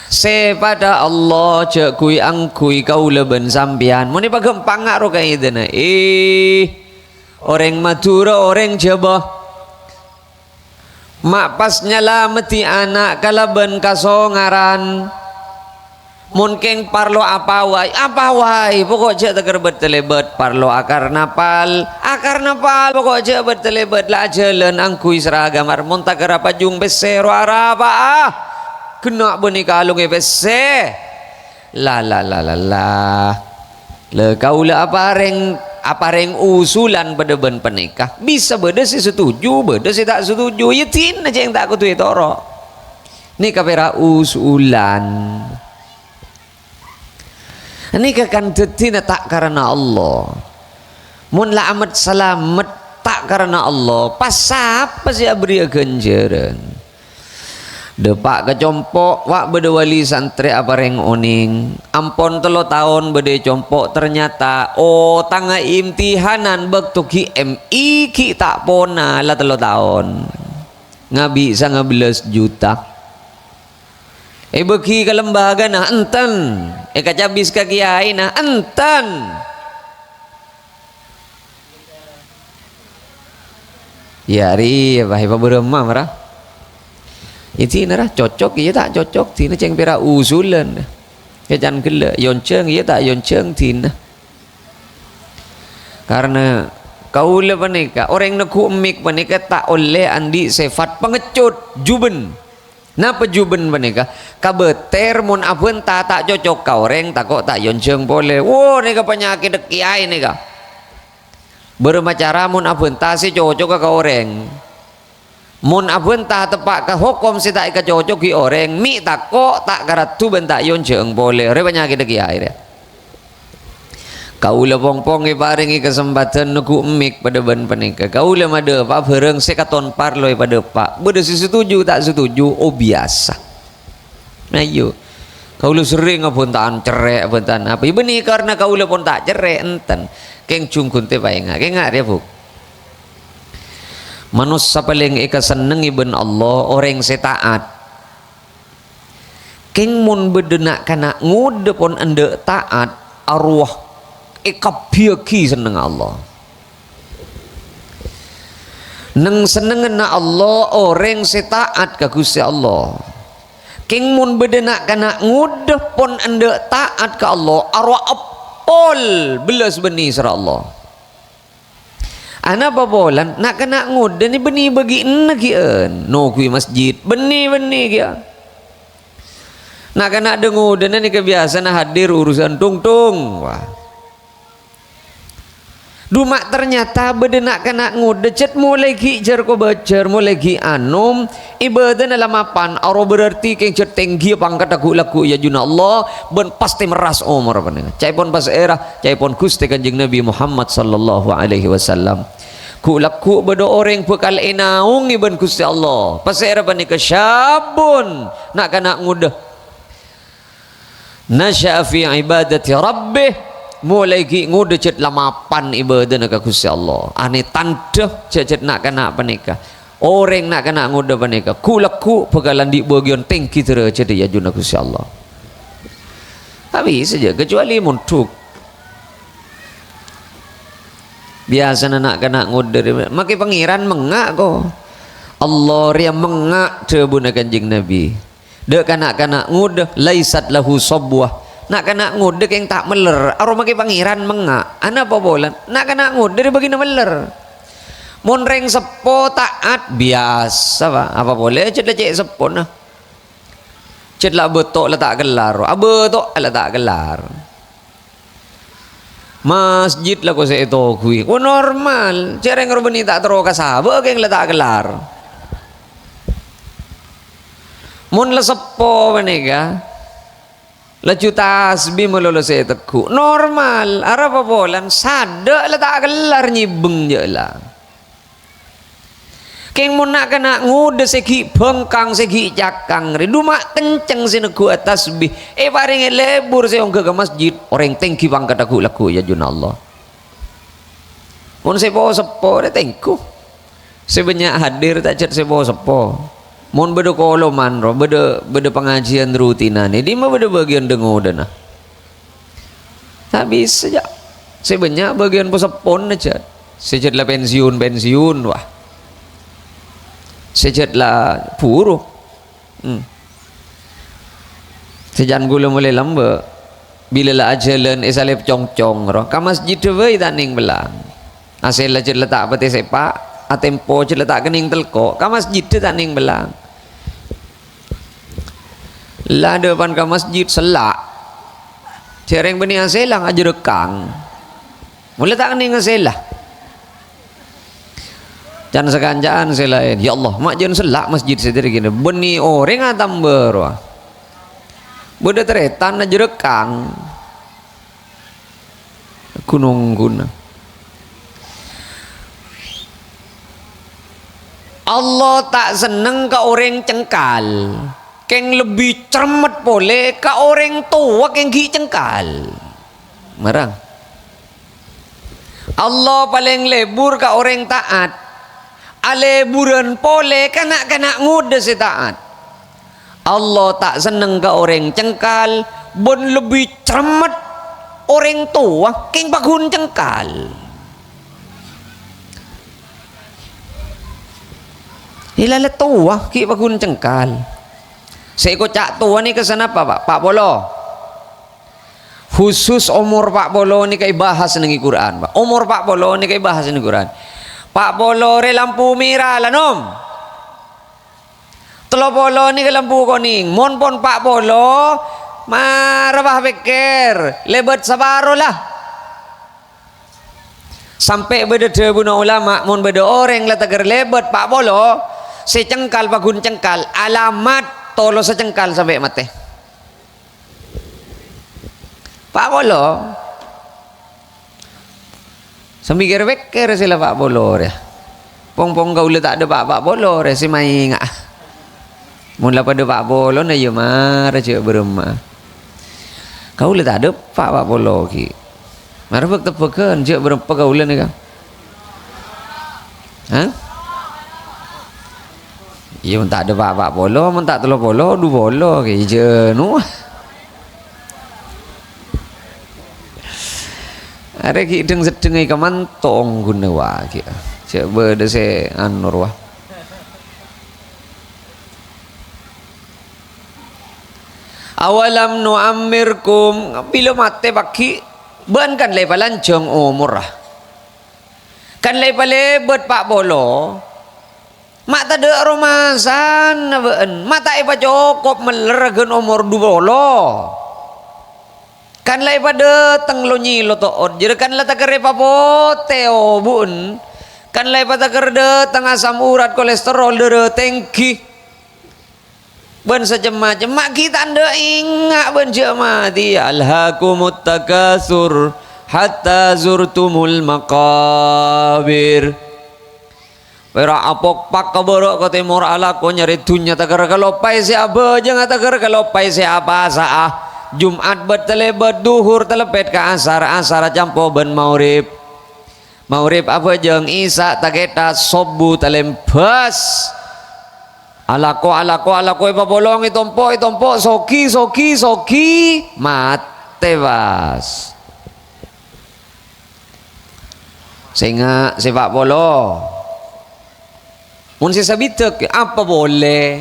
sepada Allah cek kui angkui kau leben sampian muni pagempang ngaro kaya dana orang Madura orang Jawa mak pas nyalameti anak kalaben kasongaran Mungkin parlo apa wai pokok je tegerbet telebet parlo akar napal pokok je bertelebet lah jalan angkui seragam armon tak kerapa jung besero araba kena beni kalung bese la le kaula apa reng usulan pada ben penikah bisa beda si setuju beda si tak setuju ya tin aja yang tak kutu toro ni kapera usulan. Ini kan tetina tak karena Allah. Mun la amat selamat tak karena Allah. Pas apa sih beri ganjaran. Depak kecompok wak bede wali santri apa reng oning. Ampon 3 tahun bede compok ternyata tangga imtihanan bektu ki MI ki tak pona lah 3 tahun. Ngabi sa 15 juta. Beki ke lembaga nah enten kacabis ke kiai nah enten ya ri bahaya beremah marah itu nara cocok iya tak cocok tina ceng pera usulan kejan gila yonceng iya tak yonceng tina karena kaula panika orang neku emik panika tak oleh andi sifat pengecut juben. Napa juben panika kabeter mun apun tak cocok ka orang tak kok tak yonceng boleh nika penyakit kiai nika bermacara mun apun ta si cocok ka orang mun apun ta tepak ka hukum si tak ka cocok ki orang mi tak kok tak karatu ben tak yonceng boleh re penyakit kiai re kaula pongpong paringi kesempatan nuku emik pada ban panika kaula made pak bereng sekaton parloi pada pak beda si setuju tak setuju biasa ayo kaula sering apun taan cerek apun taan apa benih karena kaula pun tak cerek enten keng cungkun te paenga keng ngak dia buk manusia paling seneng ibn Allah orang setaat keng mun bedenak kana ngude pun ende taat arwah kabiaki seneng Allah neng senengan Allah orang setaat ka Gusti Allah king mun bedenak kana ngudah pon ande taat ka Allah arwah apol belas beni sira Allah ana babolan nak kena ngudah ni beni bagi negien no kui masjid beni kia nak kena dengu dan ni kebiasaan hadir urusan tung wah Dumak ternyata bedenak kena ngudecet mulai kijar ko bacar mulai ki anum ibadah dalam mapan aro berarti keng cer tinggi pangkat aku laku ya juna Allah ben pasti meras umur panenga cai pon pas era cai pon Gusti Kanjeng Nabi Muhammad sallallahu alaihi wasallam ku laku bedo orang bekal enaung iban Gusti Allah pas era panika syabun nak kena ngudah nasya fi ibadati rabbih mulai ki ngudecet lamapan ibadah nak Gusti Allah ane tanda cecet nak kena panika orang nak kena ngudah panika kulaku bekalan di bagian tinggi tera cede ya juna Gusti Allah habis saja kecuali muntuk biasa nak kena ngudah maki pangeran mengak ko Allah ria mengak tebuna Kanjeng Nabi dek kana ngudah laisat lahu sabwah nak kena ngudek yang tak meler aroma ke pangeran mengak ana apa bolan nak kena ngudek bagi meler mun reng sepo taat biasa pak apa boleh ced cek sepo nah ced lah betok lah tak gelar betok lah tak gelar masjid lah ko saya itu kui normal cereng robeni tak teroka sahabat keng lah tak gelar mun lah sepo menega laju tasbih melolo saya teku normal arah apa bolan sada lah tak gelar nyibeng je lah keng mun nak kena ngude segi bengkang segi cakang rindu mak kenceng sineku tasbih paring lebur saya ke masjid orang tengki pangkat aku laku ya juna Allah mun saya bawa sepo dia tengku saya banyak hadir tak cat saya bawa sepo mun beda kolo manro beda pengajian rutinan ini mah beda bagian dengo dana tak bisa saja saya banyak bagian posepon aja saya lah pensiun wah saya lah buruh sejan gula mulai lamba bila la ajalan isalip cong-cong roh ka masjid we taning belang asal la letak pati sepak atempo letak kening telko ka masjid taning belang la depan ka masjid selak cereng beni aselang aja rekang mulai tak kening aselah jangan sekanjaan selain ya Allah mak jangan selak masjid sendiri gini beni orang atam berwah beda teretan aja rekang gunung guna Allah tak seneng ke orang cengkal keng lebih cermet boleh ke orang tua keng gi cengkal marang Allah paling lebur ke orang taat aleburan pole kanak-kanak ngude si taat Allah tak seneng ke orang cengkal bon lebih cermet orang tua keng bagun cengkal ilala tua ki bagun cengkal saya cak tua ni kesan apa Pak Bolo khusus umur Pak Bolo ni kai bahas nengi Quran Pak umur Pak Bolo ni kai bahas nengi Quran Pak Bolo re lampu merah lanom Telo bolo ni ke lampu kuning mon pon Pak Bolo marabah pikir lebet sabaro lah sampai beda buna ulama mon beda orang lah tagar lebet Pak Bolo secengkal bagun cengkal alamat tolo secengkal sampai mati Pak Bolo semikir pikir sila Pak Bolo ya pong kau tak ada Pak Bolo ya si main ngah mula pada Pak Bolo na yo marah cik berumah kau le tak ada Pak Bolo ki marah bek tepekan cik berumah kau le ni kan ha iya tak ada Pak Bolo mun tak telo bolo du bolo ki je nu are ki deng sedengai kamantong guna wa ki cik berde se anur wah awalam nu'ammirkum bila mate baki ban kan lay palanjong umur kan lay palebet Pak Bolo mak tada romasan ben mata ipa cukup meleragan umur du bolo kan lay pada tenglo nyilo toot jadi kan la takere papote o bun kan lay pada kerde teng asam urat kolesterol dere tengki ben secem-macem mak kita anda ingat ben jemati alhaqumut takasur hatta zurtumul maqabir pera apok pak kaborok ke timur ala ko nyari dunya tagar kalopai siapa jangan tagar kalopai siapa saah Jumat betelebet duhur telepet ke asar campo ben maurib apa jeng isa taketa sobu telembas alako ipa bolong itompo soki mate bas sehingga si Pak Bolo mun si sabitek apa boleh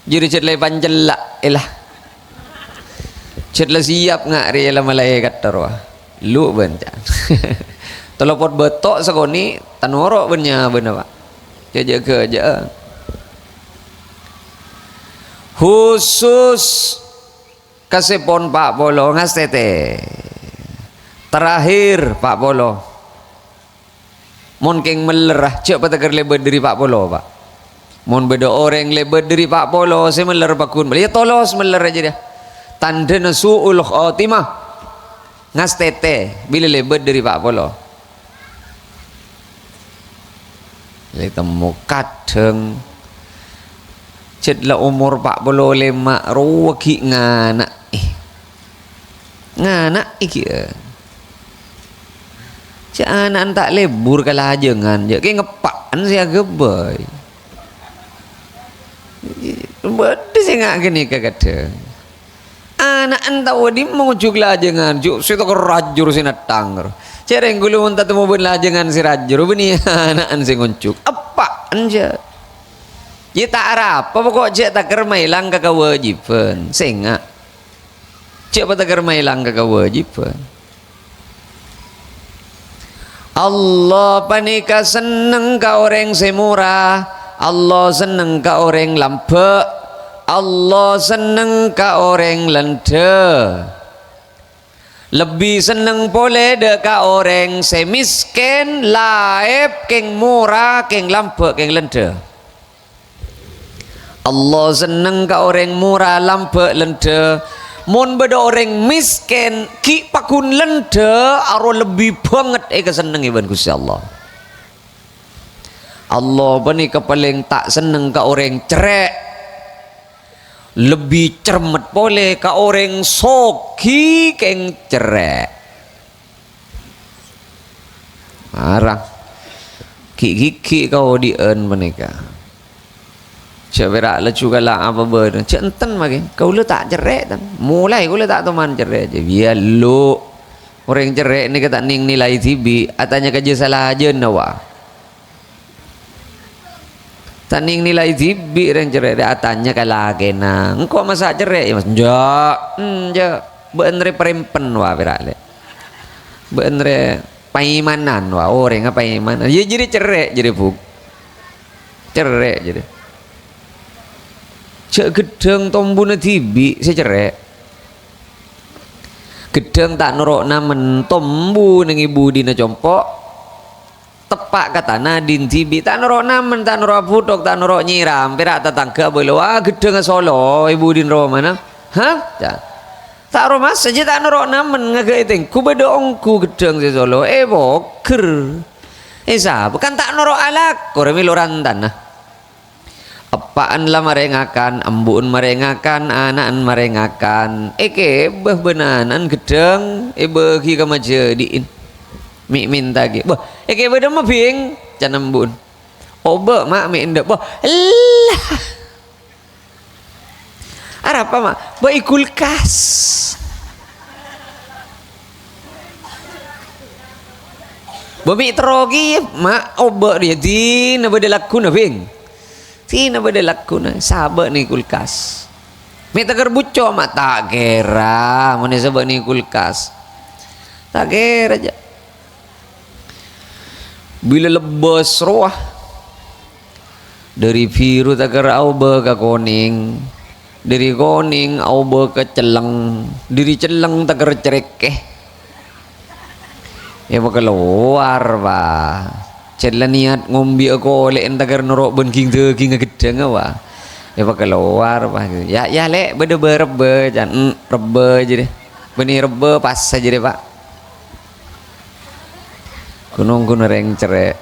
jadi cetlay panjelak elah cetla siap ngak rela malaikat tarwa lu bencan telopot betok sekoni tanoro benya bener Pak kerja khusus kasepon Pak Bolo ngastete terakhir Pak Bolo mon keng melerah cek pataker lebet dari Pak Bolo Pak mon beda orang lebet dari Pak Bolo saya meler bakun ya tolos meler aja dia tanda nasu'ul khotimah ngastete bila lebet dari Pak Bolo temu kadeng cetla umur Pak Bolo lema ruwaki nganak iki cak anak tak lebur kalah jangan je kayak ngepaan saya gebay beda saya ngak gini kadang anak entah wadi mengujuk lajangan juk saya tak rajur sinatang cereng gulu unta temu ben lajangan si rajur beni anak an sing nguncuk apa anja Dia tak arah apa pokok cek tak kermailang ke kewajiban. Sehingga cek apa tak kermailang ke kewajiban. Allah panika seneng ka orang semurah, Allah seneng ka orang lampe, Allah seneng ka orang lende. Lebih seneng boleh de ka orang semiskin, laib, keng murah, keng lampe, keng lende. Allah seneng ka orang murah, lampe, lende. Mun beda orang miskin ki pakun lende aro lebih banget keseneng iban Gusti Allah. Allah bani paling tak seneng ka orang cerek, lebih cermet boleh ka orang soki keng cerek. Marang ki kau dien menika. Cak berak le juga lah apa ber. Cak enten magi. Kau le tak cerek tan. Mulai kau le tak teman cerek je. Biar lu orang cerek ni kata ning nilai tibi. Atanya kerja salah aja nawa. Taning nilai tibi orang cerek. Atanya kalah kena. Engkau masa cerek ya mas. Ja. Bener perempen wa berak le. Bener paimanan wa orang apa paimanan. Ya jadi cerek jadi buk. Cerek jadi. Cek gedeng tombuna tibi saya cerek. Gedeng tak norok namen tombu nang ibu dina compok. Tepak katana din tibi tak norok namen, tak norok putok, tak norok nyiram. Perak tetangga boleh wah gedeng Solo ibu din ro mana? Hah? Tak ro mas saja tak norok namen ngagaiting. Ku beda ongku gedeng si Solo. Boker. Sa bukan tak norok alak. Koremi loran tanah. Apaan lah marengakan, ambuun marengakan, anaan marengakan. Eke beh benanan gedeng, bagi kamaja diin. Mi minta ge. Bah, eke beda mah bing, can ambun. Obe mak mi indak. Bah, lah. Arah apa mak? Bah kulkas. Bami terogi mak obe dia di na beda laku na bing. Tina beda laku na sahabat ni kulkas. Minta kerbuco mak tak kira mana sahabat ni kulkas. Tak kira aja. Bila lebas roh dari biru tak kira au ke koning, dari koning au ke celeng, dari celeng tak kira cerekeh. Ya bakal keluar bah. Celah niat ngombi aku oleh entagar norok ben king daging gedeng apa ya bakal keluar apa ya lek beda berebe jan rebe je deh beni rebe pas saja deh pak gunung reng cerek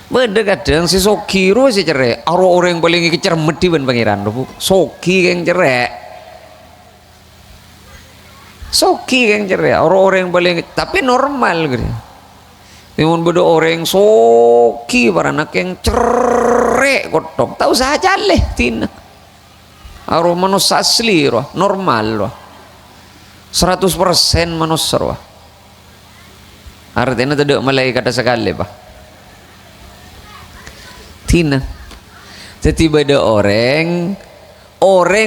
beda kadang si soki ro si cerek aro orang paling kecermet di ben pangeran soki yang cerek soki yang cerek aro orang paling tapi normal gitu. Timun beda orang soki baranak yang cerek kotok tahu saja leh tina aro manusia asli roh normal roh 100% manusia roh artinya tidak malaikat sekali pak tina jadi beda orang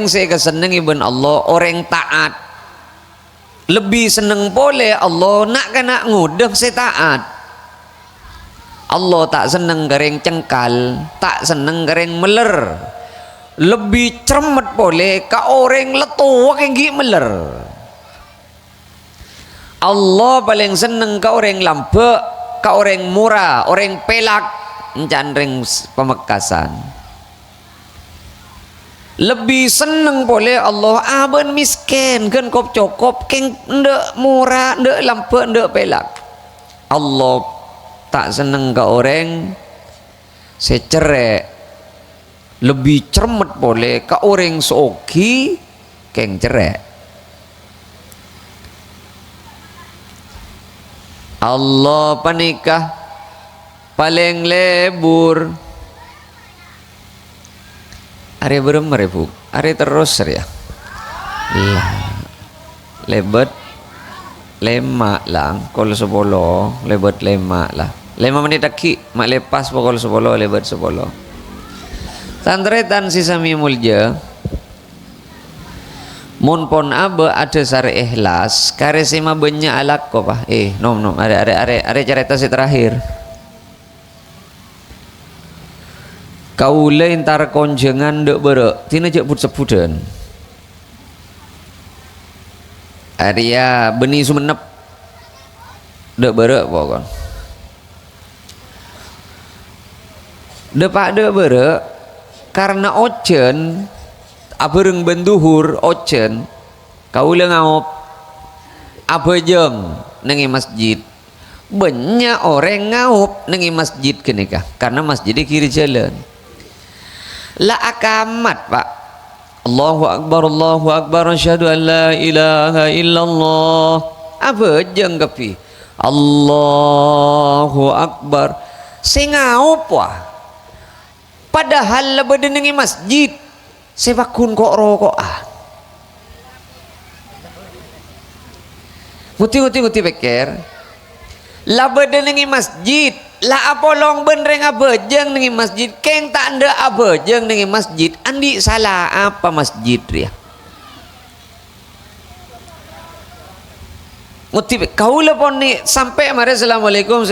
saya keseneng ibn Allah orang taat lebih seneng boleh Allah nak kena ngudek saya taat. Allah tak seneng gareng cengkal, tak seneng gareng meler. Lebih cermet boleh ka orang letua kenggi meler. Allah paling seneng ka orang lampe, ka orang murah, orang pelak, encandreng pemekasan. Lebih seneng boleh Allah aben miskin kan kop cokop keng ndek murah, ndek lampe, ndek pelak. Allah tak seneng ke orang secerek lebih cermet boleh ke orang seoki keng cerek. Allah panikah paling lebur are beremar bu are terus ya lah lebet lema lang kalau sepolo lebet lema lah 5 menit lagi mak lepas pokok sepolo lebet sepolo Tantretan si sami mulja mun pon abe ada sare ikhlas kare sema banyak alak ko pa nom are cerita si terakhir kaula intar konjengan dek bere tina jek put sepudan Arya beni sumenep dek bere pokon depak dek bere karena ocen abereng benduhur ocen kaula ngaup abejeng nengi masjid banyak orang ngaup nengi masjid kenikah karena masjid di kiri jalan la akamat pak Allahu akbar asyhadu an la ilaha illallah abejeng kepi Allahu akbar sing ngaup wah padahal lebih nengi masjid sebakun kok rokokan nguti pikir lah beda nengi masjid lah apolong benreng abejeng nengi masjid keng tak anda abejeng nengi masjid andi salah apa masjid dia nguti kau lepon ni sampai mari assalamualaikum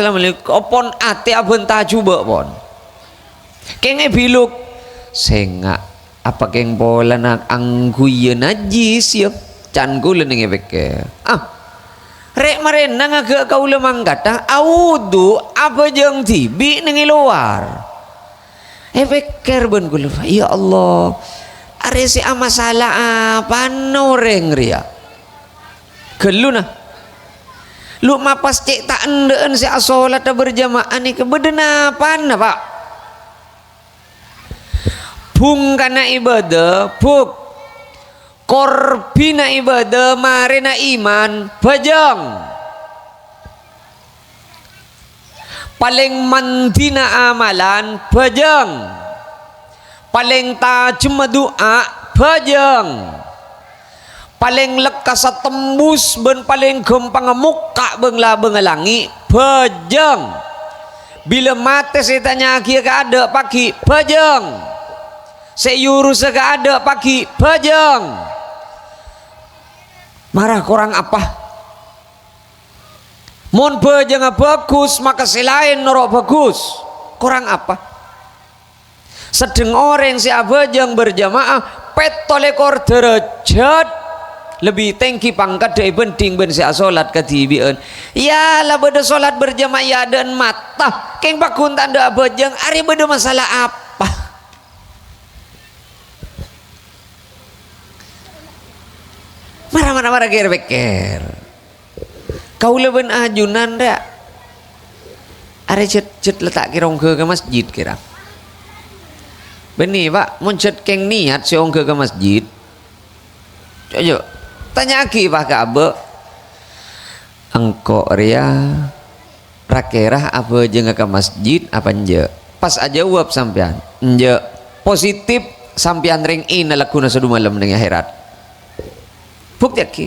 opon ate abentah coba pon keng biluk sengak apa keng pola nak angguya najis ya can kula nengi pikir rek marena ngagak kaula manggata audu apa jeng tibi nengi luar pikir ben kula ya Allah are si masalah apa noreng ria gelu nah lu mapas cek tak endeen si salat berjamaah ni kebedena apa pak bung kana ibadah buk korbina ibadah marina iman bajang paling mandina amalan bajang paling tajem doa bajang paling lekas tembus ben paling gampang muka bengla bengelangi bajang bila mati setanya kia ada pagi bajang seyurus gak ada pagi bajang marah kurang apa mon bajang bagus maka selain norok bagus kurang apa sedeng orang si abajang berjamaah petolekor derajat lebih tinggi pangkat dari penting ben si salat ketibian ya lah beda salat berjamaah ya dan mata keng bakun tanda abajang ari beda masalah apa marah kir kau leben ajunan dak are cet letak kirong ke masjid kira beni pak mun cet keng niat si ong ke masjid coba tanya lagi pak kabe engkau ria rakerah apa jeung ke masjid apa nje pas aja jawab sampean nje positif sampean ring in lakuna sadu malam ning akhirat bukti aki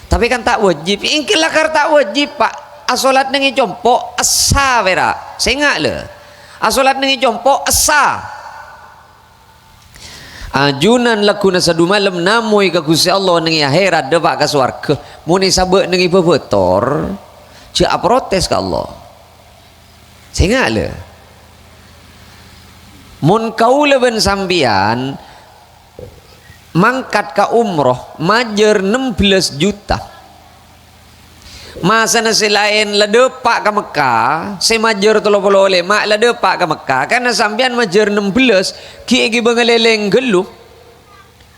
tapi kan tak wajib ingkilah kar tak wajib pak asolat nengi compo asa vera sengak le asolat nengi compo asa ajunan lakuna sadu malam namoi ka Gusti Allah nengi akhirat de pak ka swarga muni sabe nengi bebetor cak protes ka Allah sengak le mun kaula ben sambian mangkat ke umroh majer 16 juta masa nasi lain ledepak ke Mekah si majer tolo boleh mak ledepak ke Mekah karena sampean majer 16 ki bengeleleng geluh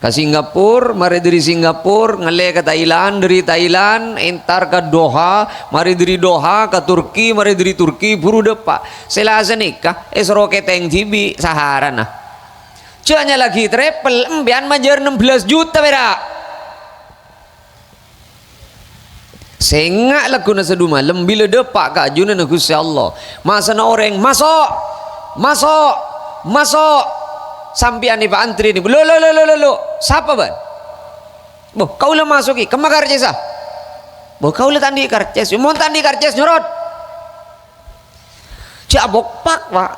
ke Singapura mari dari Singapura ngale ke Thailand dari Thailand entar ke Doha mari dari Doha ke Turki mari dari Turki buru depak selasa nikah esroke teng tibi Sahara nah Canya lagi travel embian majer 16 juta beda sengak lagu nasa dua malam bila depak ka ajunan Gusti Allah masa na orang masuk sampian ni pak antri ni lo siapa ban boh kau le masuki kema karces boh kau le tandi karces mau tandi karces nyorot cak bok pak pak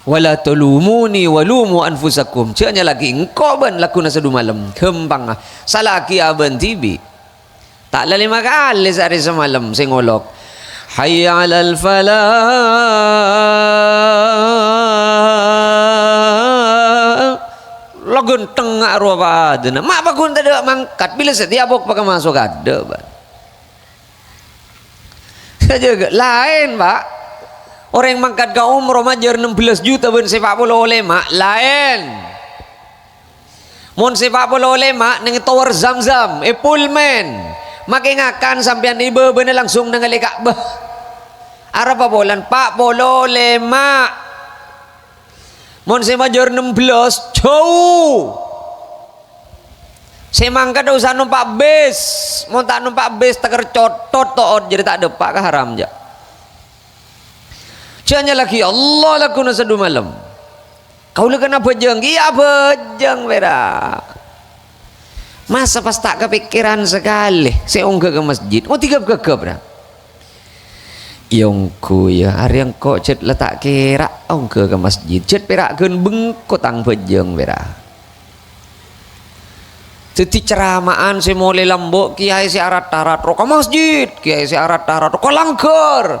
wala tulumuni walumu anfusakum. Caknya lagi engkau ben laku nasa du malam kembang salaki aben tibi tak la 5 kali sehari semalam singolok hayya 'alal falah lagun tengah rupa adena mak bakun tak ada mangkat bila setiap bok pakai masuk ada ban saja lain pak orang yang mangkat ke umroh majar 16 juta ben sepak bola oleh mak lain mun sepak bola oleh mak neng tower Zam-Zam Pullman makin ngakan sampean ibu bener langsung nang Ka'bah arah apa bolan pak bola oleh mak mun saya major 16 jauh saya mangkat usah numpak bis mau tak numpak bis teker cotot toot jadi tak ada pak ke haram je hanya lagi Allah laku nasa du malam kau lu kena bejeng iya bejeng beda masa pas tak kepikiran sekali saya unggah ke masjid mau 3 gegap dah yongku ya hari yang kok cet letak kira ongke ke masjid cet perak gen bengko tang bejeng bera jadi ceramaan si mulai lambok kiai si arat-arat roka masjid kiai si arat-arat roka langgar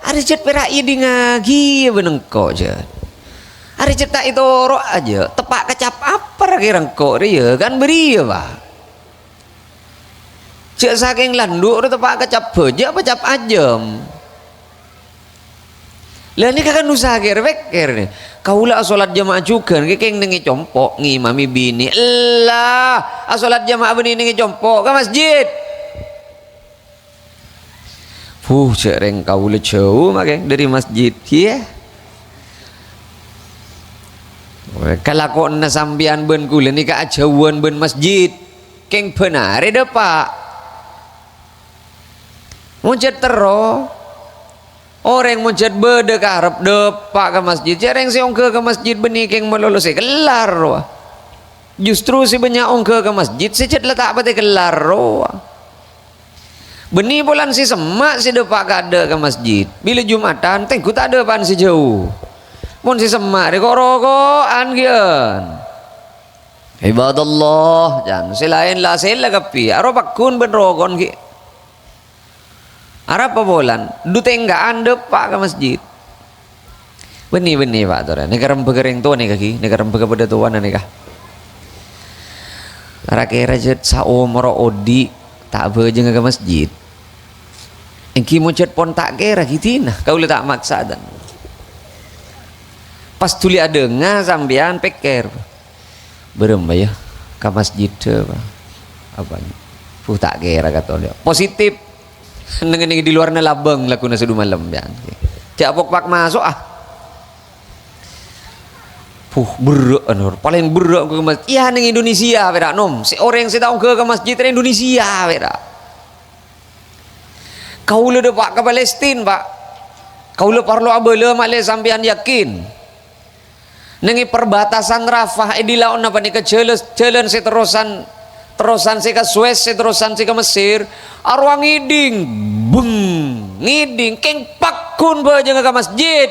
hari cet perak iya di ngagi benengko cet hari cet tak itu roh aja tepak kecap apa kira kok dia kan beri ya pak cek saking landuk tepak kecap beja apa cap ajem lah ni kan usaha kira-kira nih. Kaulah solat jamaah juga, keng nengi compok ngimami bini. Lah, solat jamaah bini nengi compok ke masjid. Cereng kaulah jauh makan dari masjid, ya. Kalau kau na sambian ben kula ni ka jauhan ben masjid, keng benar ada pak. Muncet terus. Orang muncet beda ke harap depak ke masjid jarang si ongke ke masjid benih keng melolose kelar wah justru si banyak ongke ke masjid si cet letak pati kelar wah benih bulan si semak si depak kada ke masjid bila Jumatan tengku tak ada pan si jauh pun si semak di korokoan gian ibadallah jangan si lain lah sila kapi arobakun ben rogon ki Arab apa bolan? Dutenggaan depak ke masjid. Benih pak tuan. Negara bergering tuan ni kaki. Negara berkepada tuan ni kah. Rakyat jet saumro odi tak berjeng ke masjid. Engki muncet pon tak kira kitina. Kau le tak maksa dan. Pas tuli ada ngah sambian peker. Berem ya ke masjid apa ni? Tak kira kata dia. Positif. Dengan di luar labang laku nasa du malam ya. Cak pak masuk berat anor paling berat ke masjid. Iya neng Indonesia beda nom. Si orang si tahu ke masjid di Indonesia beda. Kau le pak ke Palestin pak. Kau le parlo abele male sampean yakin. Nengi perbatasan Rafah di laut apa ni ke jalan si terusan si ke Suez si terusan si ke Mesir arwah ngiding beng ngiding keng pakun baja ke masjid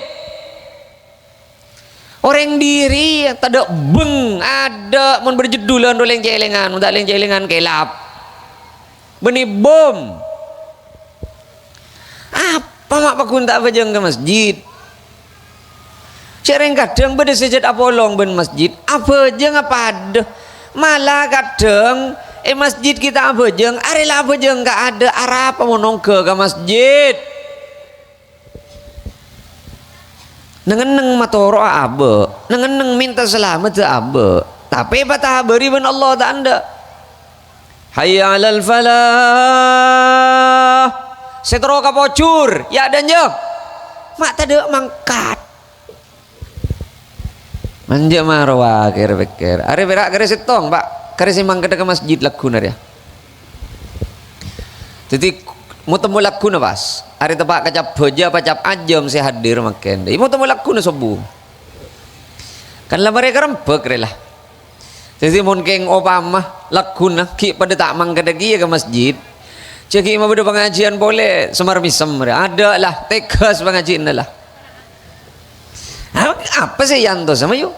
orang diri yang tak ada beng ada mun berjedulan do leng jelengan tak leng jelengan kelap benih bom apa mak pakun tak baja ke masjid cereng kadang beda sejat apolong ben masjid apa aja ngapa ada malah kadang masjid kita abejeng arilah abejeng gak ada arah apa mau nongke ke masjid nengeneng matoro abe nengeneng minta selamat abe tapi patah beri ben Allah tak anda hayya 'alal falah setro kapocur ya adanya mak tade mangkat manja marwa kira-kira are berak kira setong pak kare simang kada ke masjid laku na dia. Jadi mau temu laku na pas. Hari tepak kacap beja pacap ajam saya hadir makan. Mau temu laku na sobu. Kan lah mereka rempek lah. Jadi mungkin Obama laku na ki pada tak mang kada ke masjid. Ceki mau beda pengajian boleh semar misem ada lah tegas pengajian lah. apa sih yanto sama yuk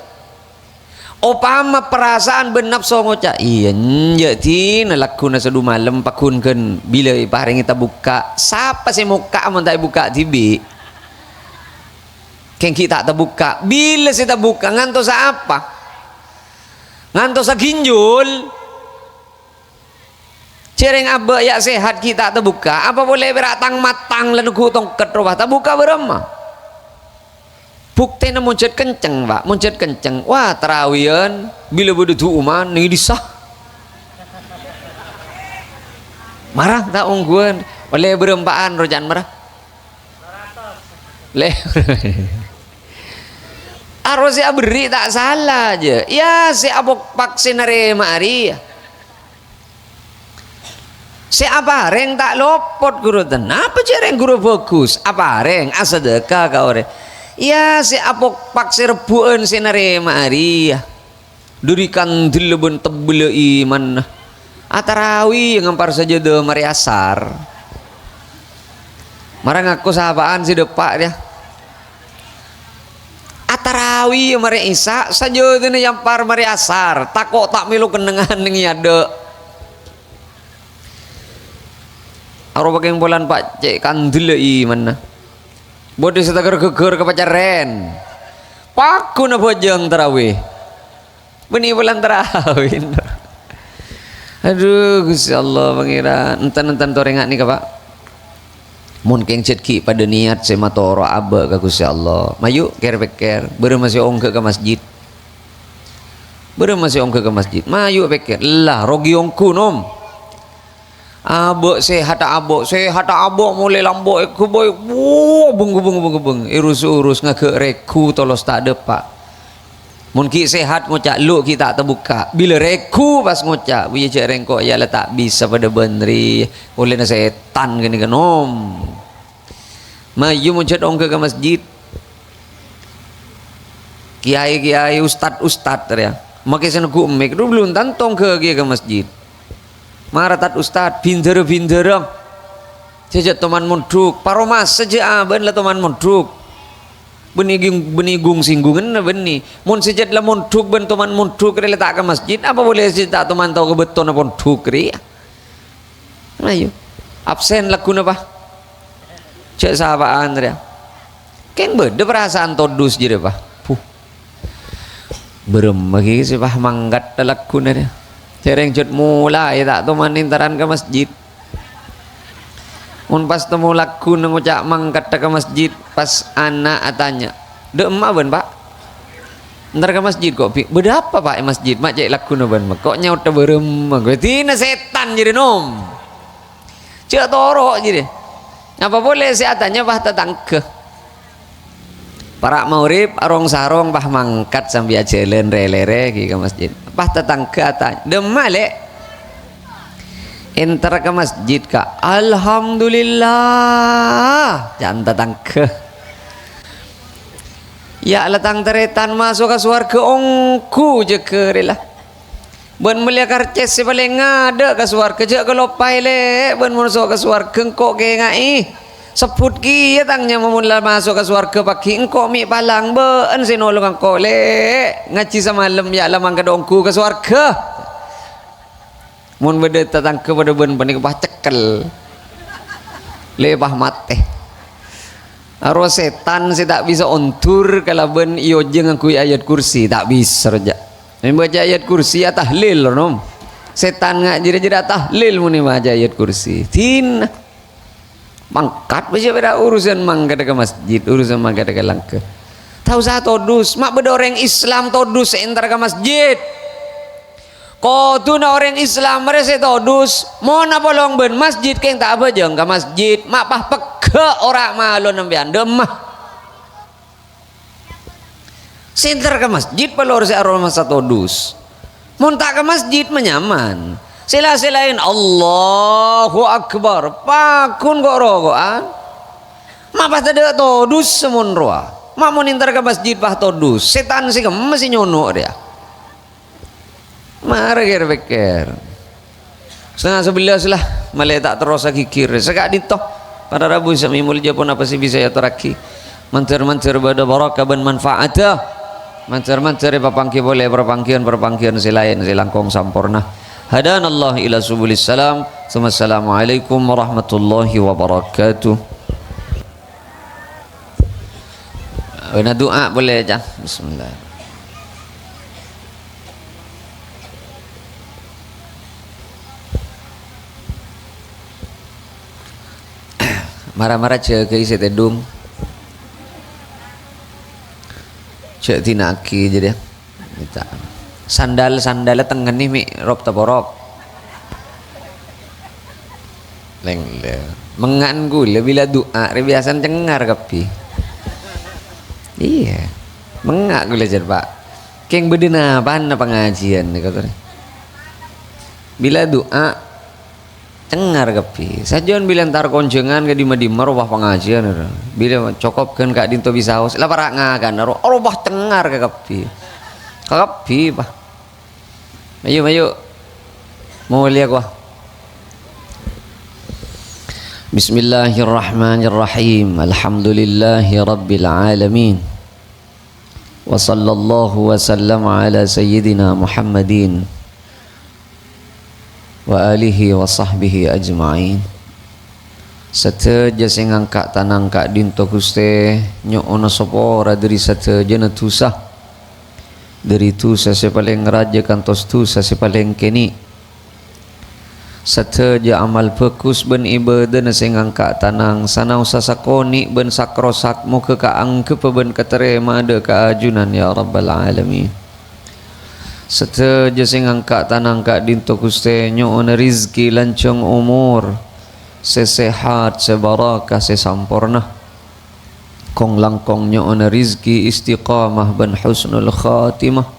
opama perasaan benapso ngocak iya njeti nalakuna sadu malam pakunken bila iparing kita buka siapa sih muka amun tak buka tibi keng kita tak buka bila kita buka ngantos apa ngantos ginjul cereng abah ya sehat kita tak buka apa boleh beratang matang lalu kutong ketrobah tak buka berema bukti na muncet kenceng pak muncet kenceng wah terawian bila bodoh tu uman nih disah marah tak ungguan oleh berempaan rojan marah leh harus ya beri tak salah aja ya si abok vaksin hari mari si apa reng tak lopot guru apa cereng guru fokus apa reng asadeka kau reng ya si apok paksi rebuan si narema hari durikan dilebun tebele iman atarawi yang ngampar saja de mariasar marang aku sahabaan si depak dia atarawi mari isa saja dene yampar mariasar takok tak milu kenengan ning yade aro bageng bulan pak cek kandile iman bodoh setagar geger ke pacaren paku na bojong terawih beni bulan terawih aduh Gusti Allah pangeran enten torengak nih Pak mun keng cetki pada niat sematoro aba ka Gusti Allah mayu ker beureum masih ongke ke masjid beureum masih ongke ke masjid mayu peker lah rogi ongku nom abok sehat abok mulai lambok ku boy bung urus ngake reku tolos tak ada pak mun ki sehat ngocak lu kita terbuka bila reku pas ngocak biya cek rengkok ya lah tak bisa pada benri oleh na setan gini kan om mayu muncet ongke ke masjid kiai ustad ya makai sana ku emek dulu belum tantong ke masjid maratat ustad binder sejak teman munduk paromas sejak ben lah teman munduk benigung singgungan beni mun sejak lah munduk ben teman munduk rela tak ke masjid apa boleh sejak teman tahu ke beton apa munduk ri ayo absen lakuna apa cek sahabaan dia keng beda perasaan todus jadi apa berem bagi si pah manggat lakuna dia cereng cut mulai tak tu manintaran ke masjid mun pas temu laku ngucak mangkat ke masjid pas anak atanya de emak ben pak ntar ke masjid kok beda apa pak masjid mak cek laku ben kok nyaut berem berarti na setan jadi nom cek torok jadi apa boleh si atanya bah tetang ke para maurib arong sarong bah mangkat sambil jalan relere ke masjid bah tetang ke atanya demale enter ke masjid ka alhamdulillah jangan tetang ke ya letang teretan masuk ke suarga ongku je ke rela ben mulia karces si paling ngada ke suarga je ke lopai le ben masuk ke suarga engkau ke ngai seput ki tangnya memula masuk ke suarga pagi engkau mi palang ben sinolong engkau le ngaji semalam ya lamang kedongku ke suarga mun beda tatang ke pada ben panik bah cekel lebah mate aro setan si tak bisa ontur kalau ben iyo jeng aku ayat kursi tak bisa saja baca ayat kursi ya tahlil nom setan ngak jadi tahlil muni baca ayat kursi tin mangkat baca beda urusan mangkat ke masjid urusan mangkat ke langke tahu saya todus mak beda orang Islam todus entar ke masjid kau tu na orang Islam mereka todus mau napa long ben masjid keng tak apa jeng ke masjid mak pah peke orang malu nampian demah senter ke masjid pelor si arwah masa todus mau tak ke masjid menyaman sila-silain Allahu Akbar pakun kok rokokan mak pas ada todus semun roa mak mau nintar ke masjid pah todus setan sih masih nyono dia mari pikir setengah 11 lah malah tak terasa kikir sekak ditoh pada Rabu sami mulja pun apa sih bisa ya teraki mantir-mantir bada barakah ben manfaatah, mantir-mantir papangki boleh perpangkian selain silangkong sampurna. Hadanallah ila subulis salam. Assalamualaikum warahmatullahi wabarakatuh. Nak doa boleh aja. Bismillah. Marah-marah cek ke isi tedung. Cek tinaki je dia. Minta. Sandal tengen ni mi rop taporop. Leng le. Mengan gula bila doa biasan cengar kapi. Iya. Mengak gula jar Pak. Keng bedena pan pengajian ni kata. Bila doa cengar kapi sajon bila antar konjengan ke dima-dima robah pengajian bila cokopkan kak dinto bisa haus lah parak ngakan robah cengar ke kapi bah mayu mau lihat wah. Bismillahirrahmanirrahim. Alhamdulillahi rabbil alamin wa sallallahu wa sallam ala sayyidina Muhammadin wa alihi wa sahbihi ajma'in. Sateja sing angkat tanang kak dinto Guste nyok ono sopora dari sateja na tusah dari tusah se paling raja kantos tusah se paling keni sateja amal pekus ben ibadah na sing angkat tanang sanau sasakoni ben sakrosak muka ka angke ben katerema ada kaajunan ya rabbal alamin. Sateja sing angkat tanang kak dinto Guste nyoon rizki lancong umur sesehat sebarakah sesampurna kong langkong nyoon rizki istiqamah ban husnul khatimah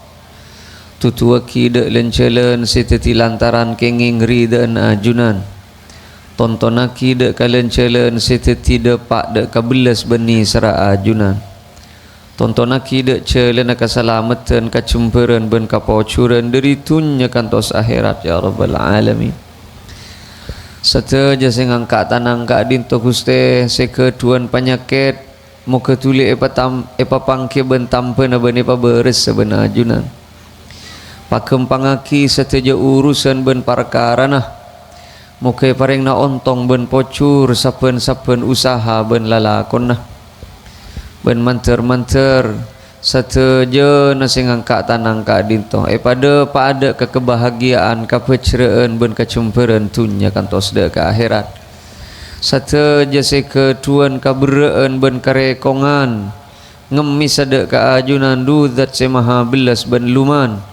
tutua kide lencelen seteti lantaran kenging ridan ajunan tontonaki de kalencelen seteti depak de kabelas beni sera ajunan tontonaki dek celana keselamatan kecemburan ben kapocuran dari tunya kantos akhirat ya rabbal alamin. Sateja sing angkat tanang kak dinto Guste sekeduan penyakit muka tuli epa pangke ben tampena ben epa beres seben ajunan pakem pangaki sateja urusan ben perkarana muka paring na ontong ben pocur saben usaha ben lalakon ben manter sateja na sing angkat tanang kak dinto pada kebahagiaan kapecraan ben kecemperan tunya kantos de ke akhirat sateja seketuan kaberaan ben karekongan ngemis ada kaajunan dudat semaha belas ben luman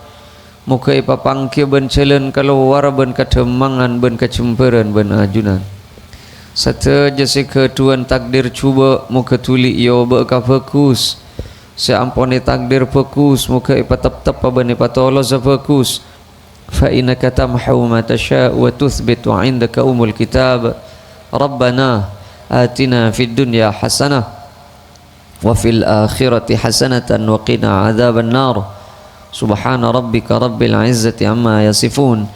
muka papangke ben celen keluar ben kademangan ben kecemperan ben ajunan sateja seketuan takdir cuba muka tuli iyo beka fokus seampone takdir fokus muka tep ben tolos fokus fa innaka tamhu ma tasha wa tuthbitu indaka umul kitab rabbana atina fid dunya hasanah wa fil akhirati hasanatan wa qina adzaban nar subhana rabbika rabbil izzati amma yasifun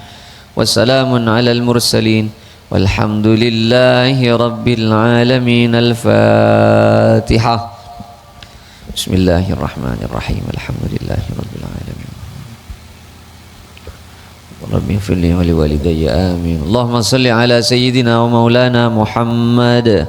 wassalamun alal mursalin walhamdulillahi rabbil alamin. Al-Fatihah. Bismillahirrahmanirrahim. Alhamdulillahi rabbil alamin. Rabbi ighfirli wa liwalidayya amin. Allahumma salli ala sayyidina wa maulana Muhammad